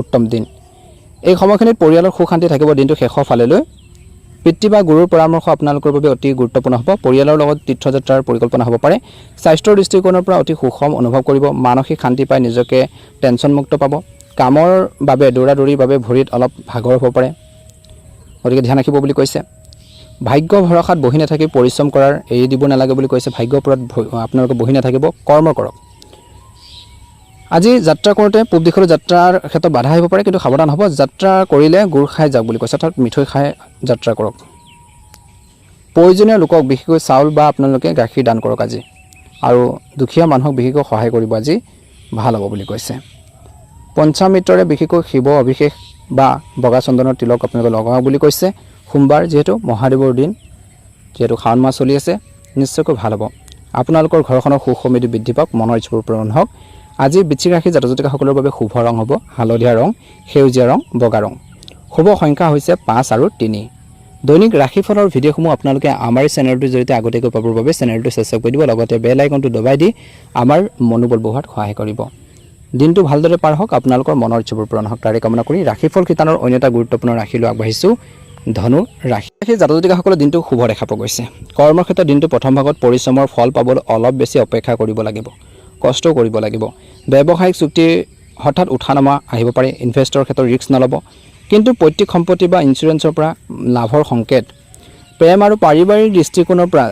উত্তম দিন। এই সময়খিনিত পৰিয়ালৰ সুখ শান্তি থাকিব দিনটো শেষৰ ফালেলৈ। পিতৃ বা গুৰুৰ পৰামৰ্শ আপোনালোকৰ বাবে অতি গুৰুত্বপূৰ্ণ হ'ব। পৰিয়ালৰ লগত তীৰ্থযাত্ৰাৰ পৰিকল্পনা হ'ব পাৰে। স্বাস্থ্যৰ দৃষ্টিকোণৰ পৰা অতি সুষম অনুভৱ কৰিব। মানসিক শান্তি পাই নিজকে টেনশ্যনমুক্ত পাব। কামৰ বাবে দৌৰা দৌৰিৰ বাবে ভৰিত অলপ ভাগৰ হ'ব পাৰে, গতিকে ধ্যান ৰাখিব বুলি কৈছে। ভাগ্য ভৰসাত বহি নাথাকি পৰিশ্ৰম কৰাৰ এৰি দিব নালাগে বুলি কৈছে। ভাগ্যৰ ওপৰত আপোনালোকে বহি নাথাকিব, কৰ্ম কৰক। আজি যাত্ৰা কৰোঁতে পূব দিশলৈ যাত্ৰাৰ ক্ষেত্ৰত বাধা আহিব পাৰে, কিন্তু সাৱধান হ'ব। যাত্ৰা কৰিলে গুড় খাই যাওক বুলি কৈছে, অৰ্থাৎ মিঠৈ খাই যাত্ৰা কৰক। প্ৰয়োজনীয় লোকক বিশেষকৈ চাউল বা আপোনালোকে গাখীৰ দান কৰক আজি। আৰু দুখীয়া মানুহক বিশেষকৈ সহায় কৰিব আজি, ভাল হ'ব বুলি কৈছে। পঞ্চামৃতৰে বিশেষকৈ শিৱ অভিষেক বা বগা চন্দনৰ তিলক আপোনালোকে লগাওক বুলি কৈছে। সোমবাৰ যিহেতু মহাদেৱৰ দিন, যিহেতু শাওণ মাহ চলি আছে, নিশ্চয়কৈ ভাল হ'ব। আপোনালোকৰ ঘৰখনৰ সুখ সমৃদ্ধি বৃদ্ধি পাওক, মনৰ ইচ্ছাবোৰ পূৰণ হওক। আজি বৃশ্চিক ৰাশি জাতক জাতিকাসকলৰ বাবে শুভ ৰং হ'ব হালধীয়া ৰং, সেউজীয়া ৰং, বগা ৰং। শুভ সংখ্যা হৈছে 5 আৰু 3। দৈনিক ৰাশিফলৰ ভিডিঅ'সমূহ আপোনালোকে আমাৰ চেনেলটোৰ জৰিয়তে আগতীয়াকৈ পাবৰ বাবে চেনেলটো ছাবস্ক্ৰাইব কৰি দিব, লগতে বেল আইকনটো দবাই দি আমাৰ মনোবল বঢ়োৱাত সহায় কৰিব। দিনটো ভালদৰে পাৰ হওক, আপোনালোকৰ মনৰ ইচ্ছাবোৰ পূৰণ হওক তাৰে কামনা কৰি ৰাশিফল শিতানৰ অন্য এটা গুৰুত্বপূৰ্ণ ৰাশিলৈ আগবাঢ়িছোঁ, ধনু ৰাশি। জাতক জাতিকাসকলৰ দিনটো শুভ দেখা পোৱা গৈছে। কৰ্মৰ ক্ষেত্ৰত দিনটো প্ৰথম ভাগত পৰিশ্ৰমৰ ফল পাবলৈ অলপ বেছি অপেক্ষা কৰিব লাগিব, কষ্টও কৰিব লাগিব। ব্যৱসায়িক চুক্তি হঠাৎ উঠা নমা আহিব পাৰে। ইনভেষ্টৰ ক্ষেত্ৰত ৰিস্ক নল'ব, কিন্তু পৈতৃক সম্পত্তি বা ইঞ্চুৰেঞ্চৰ পৰা লাভৰ সংকেত। প্ৰেম আৰু পাৰিবাৰিক দৃষ্টিকোণৰ পৰা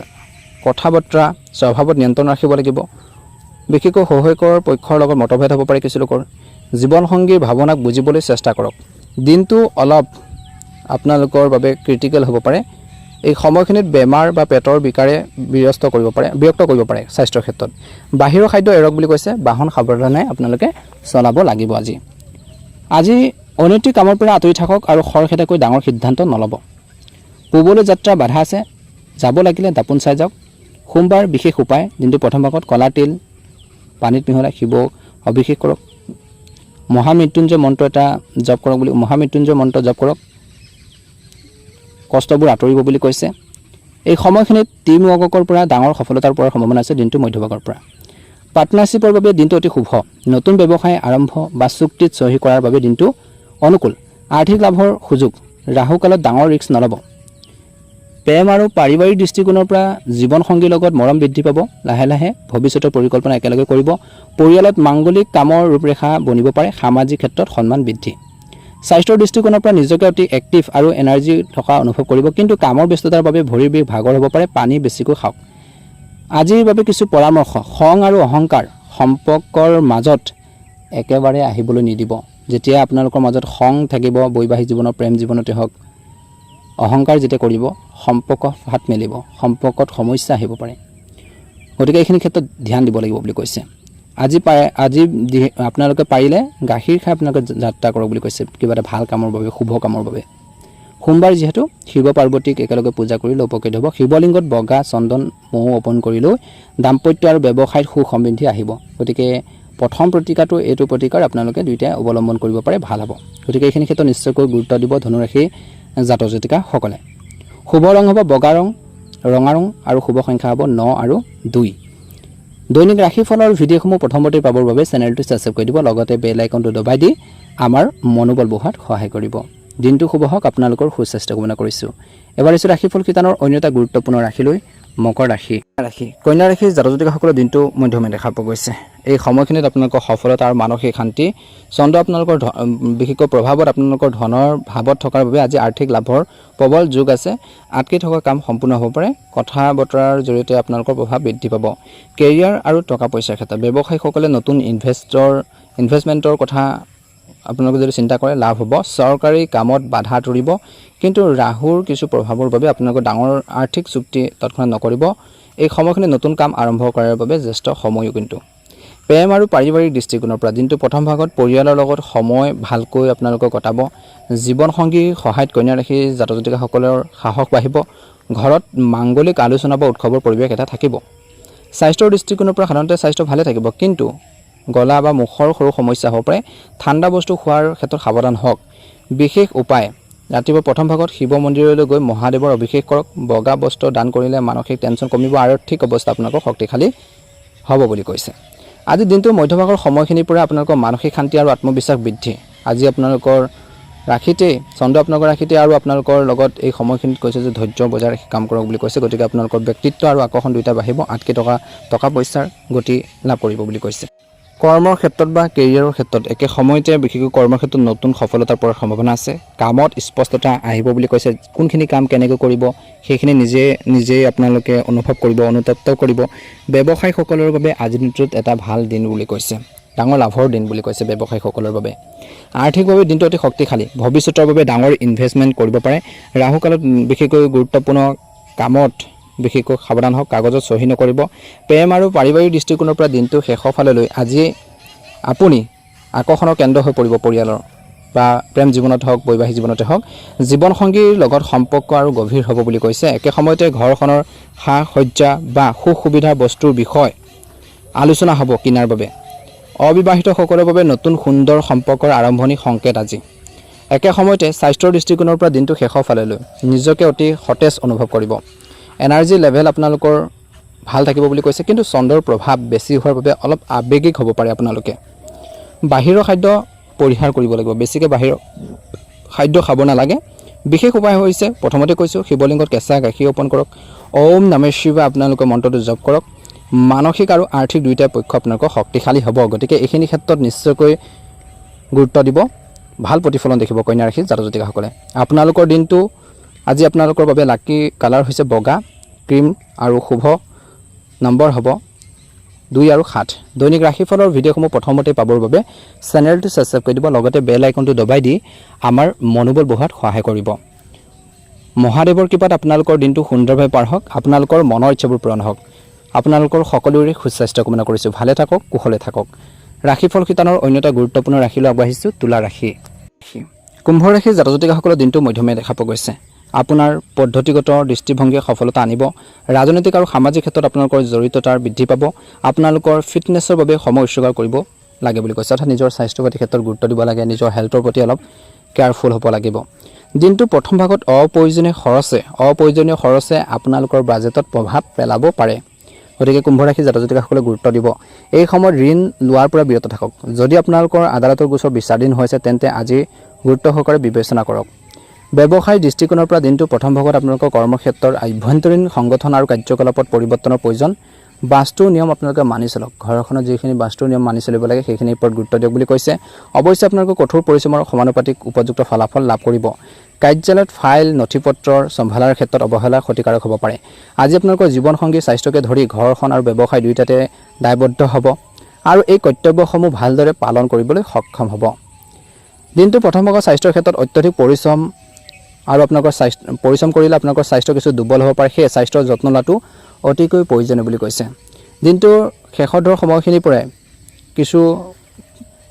কথা বতৰা স্বভাৱত নিয়ন্ত্ৰণ ৰাখিব লাগিব। বিশেষকৈ শহুৰেকৰ পক্ষৰ লগত মতভেদ হ'ব পাৰে কিছু লোকৰ। জীৱনসংগীৰ ভাৱনাক বুজিবলৈ চেষ্টা কৰক। দিনটো অলপ আপোনালোকৰ বাবে ক্ৰিটিকেল হ'ব পাৰে। এই সময়খিনিত বেমাৰ বা পেটৰ বিকাৰে বিৰক্ত কৰিব পাৰে স্বাস্থ্যৰ ক্ষেত্ৰত। বাহিৰৰ খাদ্য এৰক বুলি কৈছে। বাহন সাৱধানে আপোনালোকে চলাব লাগিব আজি অনৈতিক কামৰ পৰা আঁতৰি থাকক আৰু খৰখেদাকৈ ডাঙৰ সিদ্ধান্ত নল'ব। পূবলৈ যাত্ৰা বাধা আছে, যাব লাগিলে দাপোন চাই যাওক। সোমবাৰ বিশেষ উপায় দিনটো প্ৰথম ভাগত কলা তিল পানীত মিহলাই শিৱক অভিষেক কৰক। মহামৃত্যুঞ্জয় মন্ত্ৰ এটা জপ কৰক বুলি মহামৃত্যুঞ্জয় মন্ত্ৰ জপ কৰক, কষ্টবোৰ আঁতৰিব বুলি কৈছে। এই সময়খিনিত টিম ৱৰ্কৰ পৰা ডাঙৰ সফলতাৰ পোৱাৰ সম্ভাৱনা আছে দিনটো মধ্যভাগৰ পৰা। পাৰ্টনাৰশ্বিপৰ বাবে দিনটো অতি শুভ। নতুন ব্যৱসায় আৰম্ভ বা চুক্তিত চহী কৰাৰ বাবে দিনটো অনুকূল। আৰ্থিক লাভৰ সুযোগ। ৰাহুকালত ডাঙৰ ৰিস্ক নল'ব। প্ৰেম আৰু পাৰিবাৰিক দৃষ্টিকোণৰ পৰা জীৱনসংগীৰ লগত মৰম বৃদ্ধি পাব। লাহে লাহে ভৱিষ্যতৰ পৰিকল্পনা একেলগে কৰিব। পৰিয়ালত মাংগলিক কামৰ ৰূপৰেখা বনিব পাৰে। সামাজিক ক্ষেত্ৰত সন্মান বৃদ্ধি। স্বাস্থ্যৰ দৃষ্টিকোণৰ পৰা নিজকে অতি এক্টিভ আৰু এনাৰ্জি থকা অনুভৱ কৰিব, কিন্তু কামৰ ব্যস্ততাৰ বাবে ভৰিৰ বিষ ভাগৰ হ'ব পাৰে। পানী বেছিকৈ খাওক। আজিৰ বাবে কিছু পৰামৰ্শ। খং আৰু অহংকাৰ সম্পৰ্কৰ মাজত একেবাৰে আহিবলৈ নিদিব। যেতিয়া আপোনালোকৰ মাজত খং থাকিব, বৈবাহিক জীৱনৰ প্ৰেম জীৱনতে হওক, অহংকাৰ যেতিয়া কৰিব, সম্পৰ্ক হাত মেলিব, সম্পৰ্কত সমস্যা আহিব পাৰে। গতিকে এইখিনি ক্ষেত্ৰত ধ্যান দিব লাগিব বুলি কৈছে। আজি আপোনালোকে পাৰিলে গাখীৰ খাই আপোনালোকে যাত্ৰা কৰক বুলি কৈছে, কিবা এটা ভাল কামৰ বাবে, শুভ কামৰ বাবে। সোমবাৰ যিহেতু শিৱ পাৰ্বতীক একেলগে পূজা কৰিলে উপকৃত হ'ব। শিৱলিংগত বগা চন্দন মৌ অৰ্পণ কৰিলেও দাম্পত্য আৰু ব্যৱসায়ত সুখ সমৃদ্ধি আহিব। গতিকে প্ৰথম প্ৰতিকাৰটো এইটো প্ৰতিকাৰ আপোনালোকে দুয়োটাই অৱলম্বন কৰিব পাৰে, ভাল হ'ব। গতিকে এইখিনি ক্ষেত্ৰত নিশ্চয়কৈ গুৰুত্ব দিব ধনুৰাশি জাতক জাতিকাসকলে। শুভ ৰং হ'ব বগা ৰং, ৰঙা ৰং আৰু শুভ সংখ্যা হ'ব 9 আৰু 2। দৈনিক ৰাশিফলৰ ভিডিঅ'সমূহ প্ৰথমতে পাবৰ বাবে চেনেলটো ছাবস্ক্ৰাইব কৰি দিব, লগতে বেল আইকনটো দবাই দি আমাৰ মনোবল বঢ়োৱাত সহায় কৰিব। দিনটো শুভ হওক, আপোনালোকৰ সুস্বাস্থ্য কামনা কৰিছোঁ। এবাৰ আহিছোঁ ৰাশিফল শিতানৰ অন্য এটা গুৰুত্বপূৰ্ণ ৰাশিলৈ, মকৰ ৰাশি। কন্যা ৰাশিৰ জাতক জাতিকাসকলৰ দিনটো মধ্যমে দেখা পোৱা গৈছে। এই সময়খিনিত আপোনালোকৰ সফলতা আৰু মানসিক শান্তি, চন্দ্ৰ আপোনালোকৰ বিশেষকৈ প্ৰভাৱত আপোনালোকৰ ধনৰ ভাৱত থকাৰ বাবে আজি আৰ্থিক লাভৰ প্ৰবল যোগ আছে। আটকি থকা কাম সম্পূৰ্ণ হ'ব পাৰে। কথা বতৰাৰ জৰিয়তে আপোনালোকৰ প্ৰভাৱ বৃদ্ধি পাব। কেৰিয়াৰ আৰু টকা পইচাৰ ক্ষেত্ৰত ব্যৱসায়ীসকলে নতুন ইনভেষ্টমেণ্টৰ কথা আপোনালোকে যদি চিন্তা কৰে লাভ হ'ব। চৰকাৰী কামত বাধা তৰিব, কিন্তু ৰাহুৰ কিছু প্ৰভাৱৰ বাবে আপোনালোকৰ ডাঙৰ আৰ্থিক চুক্তি তৎক্ষণাত নকৰিব। এই সময়খিনি নতুন কাম আৰম্ভ কৰাৰ বাবে জ্যেষ্ঠ সময়ো। কিন্তু প্ৰেম আৰু পাৰিবাৰিক দৃষ্টিকোণৰ পৰা দিনটো প্ৰথম ভাগত পৰিয়ালৰ লগত সময় ভালকৈ আপোনালোকে কটাব। জীৱনসংগীৰ সহায়ত কন্যা ৰাশিৰ জাতক জাতিকাসকলৰ সাহস বাঢ়িব। ঘৰত মাংগলিক আলোচনা বা উৎসৱৰ পৰিৱেশ এটা থাকিব। স্বাস্থ্যৰ দৃষ্টিকোণৰ পৰা সাধাৰণতে স্বাস্থ্য ভালে থাকিব, কিন্তু গলা বা মুখৰ সৰু সমস্যা হ'ব পাৰে। ঠাণ্ডা বস্তু খোৱাৰ ক্ষেত্ৰত সাৱধান হওক। বিশেষ উপায়, ৰাতিপুৱা প্ৰথম ভাগত শিৱ মন্দিৰলৈ গৈ মহাদেৱৰ অভিষেক কৰক। বগা বস্ত্ৰ দান কৰিলে মানসিক টেনশ্যন কমিব, আৰ্থিক অৱস্থা আপোনালোকৰ শক্তিশালী হ'ব বুলি কৈছে। আজি দিনটোৰ মধ্যভাগৰ সময়খিনিৰ পৰা আপোনালোকৰ মানসিক শান্তি আৰু আত্মবিশ্বাস বৃদ্ধি। আজি আপোনালোকৰ ৰাশিতেই চন্দ্ৰ আপোনালোকৰ ৰাশিতে আৰু আপোনালোকৰ লগত এই সময়খিনিত কৈছে যে ধৈৰ্য বজাই ৰাখি কাম কৰক বুলি কৈছে। গতিকে আপোনালোকৰ ব্যক্তিত্ব আৰু আকৰ্ষণ দুয়োটা বাঢ়িব। আটকি টকা পইচাৰ গতি লাভ কৰিব বুলি কৈছে। কৰ্মৰ ক্ষেত্ৰত বা কেৰিয়াৰৰ ক্ষেত্ৰত একে সময়তে বিশেষকৈ কৰ্মৰ ক্ষেত্ৰত নতুন সফলতা পোৱাৰ সম্ভাৱনা আছে। কামত স্পষ্টতা আহিব বুলি কৈছে। কোনখিনি কাম কেনেকৈ কৰিব সেইখিনি নিজে আপোনালোকে অনুভৱ কৰিব, অনুতপ্ত কৰিব। ব্যৱসায়ীসকলৰ বাবে আজিৰ দিনটোত এটা ভাল দিন বুলি কৈছে। ডাঙৰ লাভৰ দিন বুলি কৈছে ব্যৱসায়ীসকলৰ বাবে। আৰ্থিকভাৱে দিনটো অতি শক্তিশালী। ভৱিষ্যতৰ বাবে ডাঙৰ ইনভেষ্টমেণ্ট কৰিব পাৰে। ৰাহুকালত বিশেষকৈ গুৰুত্বপূৰ্ণ কামত বিশেষকৈ সাৱধান হওক, কাগজত চহী নকৰিব। প্ৰেম আৰু পাৰিবাৰিক দৃষ্টিকোণৰ পৰা দিনটো শেষৰ ফাললৈ আজি আপুনি আকৰ্ষণৰ কেন্দ্ৰ হৈ পৰিব। পৰিয়ালৰ বা প্ৰেম জীৱনত হওক, বৈবাহিক জীৱনতে হওক। জীৱনসংগীৰ লগত সম্পৰ্ক আৰু গভীৰ হ'ব বুলি কৈছে। একে সময়তে ঘৰখনৰ সা সজ্জা বা সুখ সুবিধাৰ বস্তুৰ বিষয় আলোচনা হ'ব কিনাৰ বাবে। অবিবাহিতসকলৰ বাবে নতুন সুন্দৰ সম্পৰ্কৰ আৰম্ভণি সংকেত আজি। একে সময়তে স্বাস্থ্যৰ দৃষ্টিকোণৰ পৰা দিনটো শেষৰ ফাললৈ নিজকে অতি সতেজ অনুভৱ কৰিব। এনাৰ্জি লেভেল আপোনালোকৰ ভাল থাকিব বুলি কৈছে, কিন্তু চন্দ্ৰৰ প্ৰভাৱ বেছি হোৱাৰ বাবে অলপ আৱেগিক হ'ব পাৰে আপোনালোকে। বাহিৰৰ খাদ্য পৰিহাৰ কৰিব লাগিব। বেছিকৈ বাহিৰৰ খাদ্য খাব নালাগে। বিশেষ উপায় হৈছে প্ৰথমতে কৈছোঁ শিৱলিংগত কেঁচা গাখীৰ অৰ্পণ কৰক। ওম নমঃ শিৱায় আপোনালোকে মন্ত্ৰটো জপ কৰক। মানসিক আৰু আৰ্থিক দুয়োটা পক্ষ আপোনালোকৰ শক্তিশালী হ'ব। গতিকে এইখিনি ক্ষেত্ৰত নিশ্চয়কৈ গুৰুত্ব দিব। ভাল প্ৰতিফলন দেখিব কন্যা ৰাশিৰ জাতক জাতিকাসকলে। আপোনালোকৰ দিনটো আজি আপোনালোকৰ বাবে লাকি কালাৰ হৈছে বগা, ক্ৰীম আৰু শুভ নম্বৰ হ'ব 2 আৰু 7। দৈনিক ৰাশিফলৰ ভিডিঅ'সমূহ প্ৰথমতে পাবৰ বাবে চেনেলটো ছাবস্ক্ৰাইব কৰি দিব। লগতে বেল আইকনটো দবাই দি আমাৰ মনোবল বঢ়োৱাত সহায় কৰিব। মহাদেৱৰ কৃপাত আপোনালোকৰ দিনটো সুন্দৰভাৱে পাৰ হওক। আপোনালোকৰ মনৰ ইচ্ছাবোৰ পূৰণ হওক। আপোনালোকৰ সকলোৰে সুস্বাস্থ্য কামনা কৰিছোঁ। ভালে থাকক, কুশলে থাকক। ৰাশিফল শিতানৰ অন্য এটা গুৰুত্বপূৰ্ণ ৰাশিলৈ আগবাঢ়িছোঁ, তুলা ৰাশি। কুম্ভ ৰাশিৰ জাতক জাতিকাসকলৰ দিনটো মধ্যমে দেখা পোৱা গৈছে। আপোনাৰ পদ্ধতিগত দৃষ্টিভংগীয়ে সফলতা আনিব। ৰাজনৈতিক আৰু সামাজিক ক্ষেত্ৰত আপোনালোকৰ জড়িততাৰ বৃদ্ধি পাব। আপোনালোকৰ ফিটনেছৰ বাবে সময় উৎসৰ্গ কৰিব লাগে বুলি কৈছে। অৰ্থাৎ নিজৰ স্বাস্থ্য পাতিৰ ক্ষেত্ৰত গুৰুত্ব দিব লাগে। নিজৰ হেল্থৰ প্ৰতি অলপ কেয়াৰফুল হ'ব লাগিব। দিনটো প্ৰথম ভাগত অপ্ৰয়োজনীয় খৰচে আপোনালোকৰ বাজেটত প্ৰভাৱ পেলাব পাৰে। গতিকে কুম্ভ ৰাশিৰ জাতক জাতিকাসকলে গুৰুত্ব দিব। এই সময়ত ঋণ লোৱাৰ পৰা বিৰত থাকক। যদি আপোনালোকৰ আদালতৰ গোচৰ বিচাৰাধীন হৈছে তেন্তে আজি গুৰুত্ব সহকাৰে বিবেচনা কৰক। ব্যৱসায়িক দৃষ্টিকোণৰ পৰা দিনটো প্ৰথম ভাগত আপোনালোকৰ কৰ্মক্ষেত্ৰৰ আভ্যন্তৰীণ সংগঠন আৰু কাৰ্যকলাপত পৰিৱৰ্তনৰ প্ৰয়োজন। বাস্তুৰ নিয়ম আপোনালোকে মানি চলক। ঘৰখনত যিখিনি বাস্তুৰ নিয়ম মানি চলিব লাগে সেইখিনিৰ ওপৰত গুৰুত্ব দিয়ক বুলি কৈছে। অৱশ্যে আপোনালোকে কঠোৰ পৰিশ্ৰমৰ সমানুপাতিক উপযুক্ত ফলাফল লাভ কৰিব। কাৰ্যালয়ত ফাইল নথিপত্ৰৰ চম্ভালাৰ ক্ষেত্ৰত অৱহেলা ক্ষতিকাৰক হ'ব পাৰে। আজি আপোনালোকৰ জীৱনসংগীৰ স্বাস্থ্যকে ধৰি ঘৰখন আৰু ব্যৱসায় দুয়োটাতে দায়বদ্ধ হ'ব আৰু এই কৰ্তব্যসমূহ ভালদৰে পালন কৰিবলৈ সক্ষম হ'ব। দিনটো প্ৰথম ভাগত স্বাস্থ্যৰ ক্ষেত্ৰত অত্যধিক পৰিশ্ৰম কৰিলে আপোনালোকৰ স্বাস্থ্য কিছু দুৰ্বল হ'ব পাৰে। সেয়ে স্বাস্থ্যৰ যত্ন লোৱাটো অতিকৈ প্ৰয়োজনীয় বুলি কৈছে। দিনটোৰ শেষৰ সময়খিনিৰ পৰাই কিছু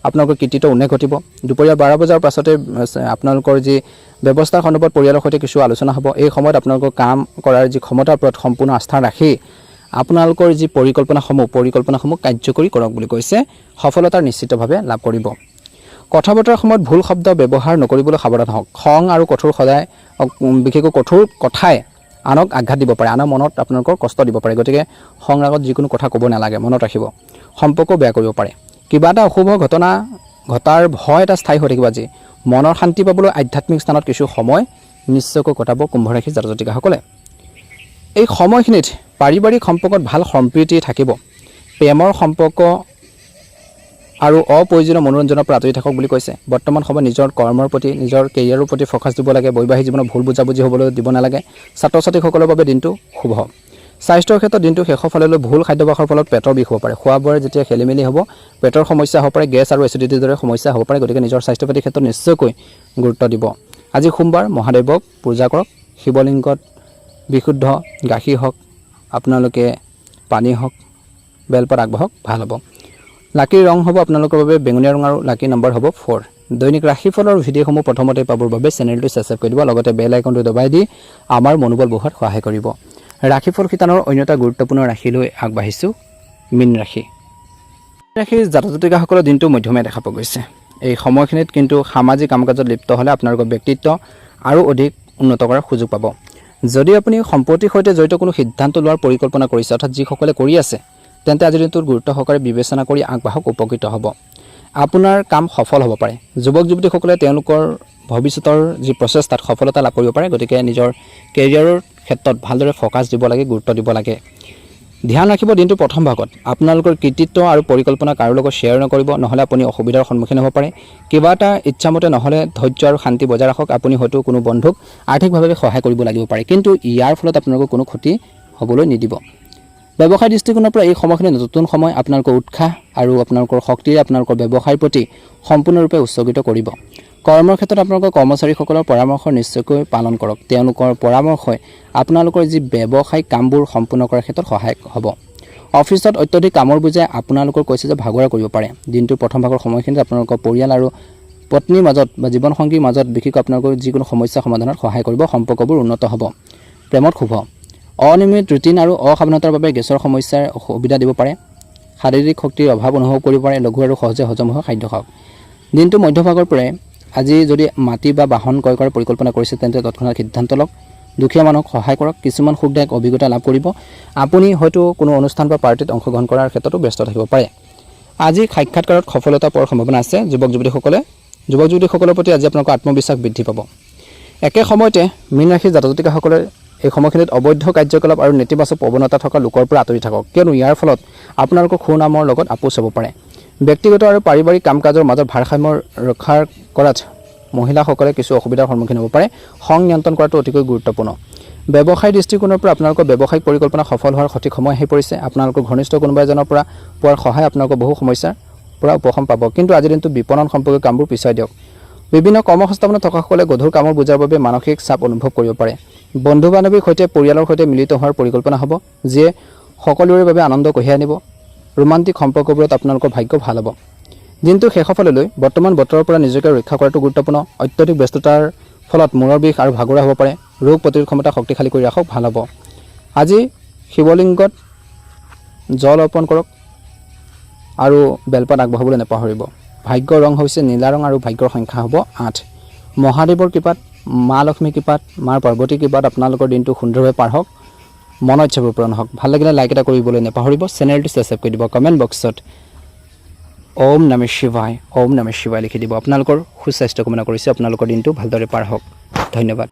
আপোনালোকৰ কৃতিত্ব উন্নতি ঘটিব। দুপৰীয়া 12 বজাৰ পাছতে আপোনালোকৰ যি ব্যৱস্থাৰ সন্দৰ্ভত পৰিয়ালৰ সৈতে কিছু আলোচনা হ'ব। এই সময়ত আপোনালোকৰ কাম কৰাৰ যি ক্ষমতাৰ ওপৰত সম্পূৰ্ণ আস্থা ৰাখি আপোনালোকৰ যি পৰিকল্পনাসমূহ কাৰ্যকৰী কৰক বুলি কৈছে। সফলতাৰ নিশ্চিতভাৱে লাভ কৰিব। কথা বতৰাৰ সময়ত ভুল শব্দ ব্যৱহাৰ নকৰিবলৈ সাৱধান হওক। খং আৰু বিশেষকৈ কঠোৰ কথাই আনক আঘাত দিব পাৰে, আনৰ মনত আপোনালোকৰ কষ্ট দিব পাৰে। গতিকে খং ৰাগত যিকোনো কথা ক'ব নালাগে, মনত ৰাখিব। সম্পৰ্ক বেয়া কৰিব পাৰে। কিবা এটা অশুভ ঘটনা ঘটাৰ ভয় এটা স্থায়ী হৈ থাকিব। আজি মনৰ শান্তি পাবলৈ আধ্যাত্মিক স্থানত কিছু সময় নিশ্চয়কৈ কটাব কুম্ভ ৰাশিৰ জাতক জাতিকাসকলে। এই সময়খিনিত পাৰিবাৰিক সম্পৰ্কত ভাল সম্প্ৰীতি থাকিব। প্ৰেমৰ সম্পৰ্ক আৰু অপ্ৰয়োজনীয় মনোৰঞ্জনৰ পৰা আঁতৰি থাকক বুলি কৈছে। বৰ্তমান সময়ত নিজৰ কৰ্মৰ প্ৰতি, নিজৰ কেৰিয়াৰৰ প্ৰতি ফ'কাছ দিব লাগে। বৈবাহিক জীৱনত ভুল বুজাবুজি হ'বলৈ দিব নালাগে। ছাত্ৰ ছাত্ৰীসকলৰ বাবে দিনটো শুভ। স্বাস্থ্যৰ ক্ষেত্ৰত দিনটো শেষৰ ফাললৈ ভুল খাদ্যাভ্যাসৰ ফলত পেটৰ বিষ হ'ব পাৰে। খোৱা বোৱাৰ যেতিয়া খেলিমেলি হ'ব, পেটৰ সমস্যা হ'ব পাৰে, গেছ আৰু এচিডিটিৰ দৰে সমস্যা হ'ব পাৰে। গতিকে নিজৰ স্বাস্থ্য পাতিৰ ক্ষেত্ৰত নিশ্চয়কৈ গুৰুত্ব দিব। আজি সোমবাৰ, মহাদেৱক পূজা কৰক। শিৱলিংগত বিশুদ্ধ গাখীৰ হওক, আপোনালোকে পানী হওক, বেলপাত আগবঢ়াওক, ভাল হ'ব। লাকিৰ ৰং হ'ব আপোনালোকৰ বাবে বেঙুনীয়া ৰং আৰু লাকি নম্বৰ হ'ব 4। দৈনিক ৰাশিফলৰ ভিডিঅ'সমূহ প্ৰথমতে পাবৰ বাবে চেনেলটো ছাবস্ক্ৰাইব কৰি দিব, লগতে বেল আইকনটো দবাই দি আমাৰ মনোবল বঢ়োৱাত সহায় কৰিব। ৰাশিফল শিতানৰ অন্য এটা গুৰুত্বপূৰ্ণ ৰাশিলৈ আগবাঢ়িছোঁ, মীন ৰাশি। ৰাশিৰ জাতক জাতিকাসকলৰ দিনটো মধ্যমীয়া দেখা পোৱা গৈছে। এই সময়খিনিত কিন্তু সামাজিক কাম কাজত লিপ্ত হ'লে আপোনালোকৰ ব্যক্তিত্ব আৰু অধিক উন্নত কৰাৰ সুযোগ পাব। যদি আপুনি সম্পত্তিৰ সৈতে জড়িত কোনো সিদ্ধান্ত লোৱাৰ পৰিকল্পনা কৰিছে, অৰ্থাৎ যিসকলে কৰি আছে, তেন্তে আজিৰ দিনটোত গুৰুত্ব সহকাৰে বিবেচনা কৰি আগবাঢ়ক, উপকৃত হ'ব। আপোনাৰ কাম সফল হ'ব পাৰে। যুৱক যুৱতীসকলে তেওঁলোকৰ ভৱিষ্যতৰ যি প্ৰচেষ্টাত সফলতা লাভ কৰিব পাৰে। গতিকে নিজৰ কেৰিয়াৰৰ ক্ষেত্ৰত ভালদৰে ফ'কাছ দিব লাগে, গুৰুত্ব দিব লাগে। ধ্যান ৰাখিব দিনটোৰ প্ৰথম ভাগত আপোনালোকৰ কৃতিত্ব আৰু পৰিকল্পনা কাৰো লগত শ্বেয়াৰ নকৰিব, নহ'লে আপুনি অসুবিধাৰ সন্মুখীন হ'ব পাৰে। কিবা এটা ইচ্ছামতে নহ'লে ধৈৰ্য আৰু শান্তি বজাই ৰাখক। আপুনি হয়তো কোনো বন্ধুক আৰ্থিকভাৱে সহায় কৰিব লাগিব পাৰে, কিন্তু ইয়াৰ ফলত আপোনালোকৰ কোনো ক্ষতি হ'বলৈ নিদিব। ব্যৱসায় দৃষ্টিকোণৰ পৰা এই সময়খিনি নতুন সময়। আপোনালোকৰ উৎসাহ আৰু আপোনালোকৰ শক্তিৰে আপোনালোকৰ ব্যৱসায়ৰ প্ৰতি সম্পূৰ্ণৰূপে উৎসৰ্গিত কৰিব। কৰ্মৰ ক্ষেত্ৰত আপোনালোকৰ কৰ্মচাৰীসকলৰ পৰামৰ্শ নিশ্চয়কৈ পালন কৰক। তেওঁলোকৰ পৰামৰ্শই আপোনালোকৰ যি ব্যৱসায়িক কামবোৰ সম্পূৰ্ণ কৰাৰ ক্ষেত্ৰত সহায়ক হ'ব। অফিচত অত্যধিক কামৰ বুজাই আপোনালোকৰ কৈছে যে ভাগৰা কৰিব পাৰে। দিনটোৰ প্ৰথম ভাগৰ সময়খিনিত আপোনালোকৰ পৰিয়াল আৰু পত্নীৰ মাজত বা জীৱনসংগীৰ মাজত বিশেষকৈ আপোনালোকৰ যিকোনো সমস্যা সমাধানত সহায় কৰিব। সম্পৰ্কবোৰ উন্নত হ'ব। প্ৰেমত শুভ। অনিয়মিত ৰুটিন আৰু অসাৱধানতাৰ বাবে গেছৰ সমস্যাৰ অসুবিধা দিব পাৰে। শাৰীৰিক শক্তিৰ অভাৱ অনুভৱ কৰিব পাৰে। লঘু আৰু সহজে হজম হোৱা খাদ্য খাওক। দিনটো মধ্যভাগৰ পৰাই আজি যদি মাটি বা বাহন ক্ৰয় কৰাৰ পৰিকল্পনা কৰিছে, তেন্তে তৎক্ষণাত সিদ্ধান্ত লওক। দুখীয়া মানুহক সহায় কৰক। কিছুমান সুখদায়ক অভিজ্ঞতা লাভ কৰিব। আপুনি হয়তো কোনো অনুষ্ঠান বা পাৰ্টিত অংশগ্ৰহণ কৰাৰ ক্ষেত্ৰতো ব্যস্ত থাকিব পাৰে। আজি সাক্ষাৎকাৰত সফলতা পোৱাৰ সম্ভাৱনা আছে। যুৱক যুৱতীসকলৰ প্ৰতি আজি আপোনালোকৰ আত্মবিশ্বাস বৃদ্ধি পাব। একে সময়তে মীন ৰাশিৰ জাতক জাতিকাসকলে এই সময়খিনিত অবৈধ কাৰ্যকলাপ আৰু নেতিবাচক প্ৰৱণতা থকা লোকৰ পৰা আঁতৰি থাকক, কিয়নো ইয়াৰ ফলত আপোনালোকৰ সুনামৰ লগত আপোচ হ'ব পাৰে। ব্যক্তিগত আৰু পাৰিবাৰিক কাম কাজৰ মাজত ভাৰসাম্য ৰক্ষা কৰাত মহিলাসকলে কিছু অসুবিধাৰ সন্মুখীন হ'ব পাৰে। খং নিয়ন্ত্ৰণ কৰাটো অতিকৈ গুৰুত্বপূৰ্ণ। ব্যৱসায় দৃষ্টিকোণৰ পৰা আপোনালোকৰ ব্যৱসায়িক পৰিকল্পনা সফল হোৱাৰ সঠিক সময় আহি পৰিছে। আপোনালোকৰ ঘনিষ্ঠ কোনোবা এজনৰ পৰা পোৱাৰ সহায় আপোনালোকৰ বহু সমস্যাৰ পৰা উপশম পাব। কিন্তু আজিৰ দিনটো বিপণন সম্পৰ্কীয় কামবোৰ পিছুৱাই দিয়ক। বিভিন্ন কৰ্মসংস্থাপনত থকাসকলে গধুৰ কামৰ বোজাৰ বাবে মানসিক চাপ অনুভৱ কৰিব পাৰে। বন্ধু বান্ধৱীৰ সৈতে পৰিয়ালৰ সৈতে মিলিত হোৱাৰ পৰিকল্পনা হ'ব, যিয়ে সকলোৰে বাবে আনন্দ কঢ়িয়াই আনিব। ৰোমান্টিক সম্পৰ্কবোৰত আপোনালোকৰ ভাগ্য ভাল হ'ব। দিনটো শেষৰ ফাললৈ বৰ্তমান বতৰৰ পৰা নিজকে ৰক্ষা কৰাটো গুৰুত্বপূৰ্ণ। অত্যধিক ব্যস্ততাৰ ফলত মূৰৰ বিষ আৰু ভাগৰুৱা হ'ব পাৰে। ৰোগ প্ৰতিৰোধ ক্ষমতা শক্তিশালী কৰি ৰাখক, ভাল হ'ব। আজি শিৱলিংগত জল অৰ্পণ কৰক আৰু বেলপাত আগবঢ়াবলৈ নাপাহৰিব। ভাগ্যৰ ৰং হৈছে নীলা ৰং আৰু ভাগ্যৰ সংখ্যা হ'ব 8। মহাদেৱৰ কৃপাত, মা লক্ষ্মীৰ কৃপাত, মাৰ পাৰ্বতীৰ কৃপাত আপোনালোকৰ দিনটো সুন্দৰভাৱে পাৰ হওক, মনৰ ইচ্ছাবোৰ পূৰণ হওক। ভাল লাগিলে লাইক এটা কৰিবলৈ নাপাহৰিব। চেনেলটো ছাবস্ক্ৰাইব কৰি দিব। কমেণ্ট বক্সত ওম নমঃ শিৱায়, ওম নমঃ শিৱায় লিখি দিব। আপোনালোকৰ সুস্বাস্থ্য কামনা কৰিছোঁ। আপোনালোকৰ দিনটো ভালদৰে পাৰ হওক। ধন্যবাদ।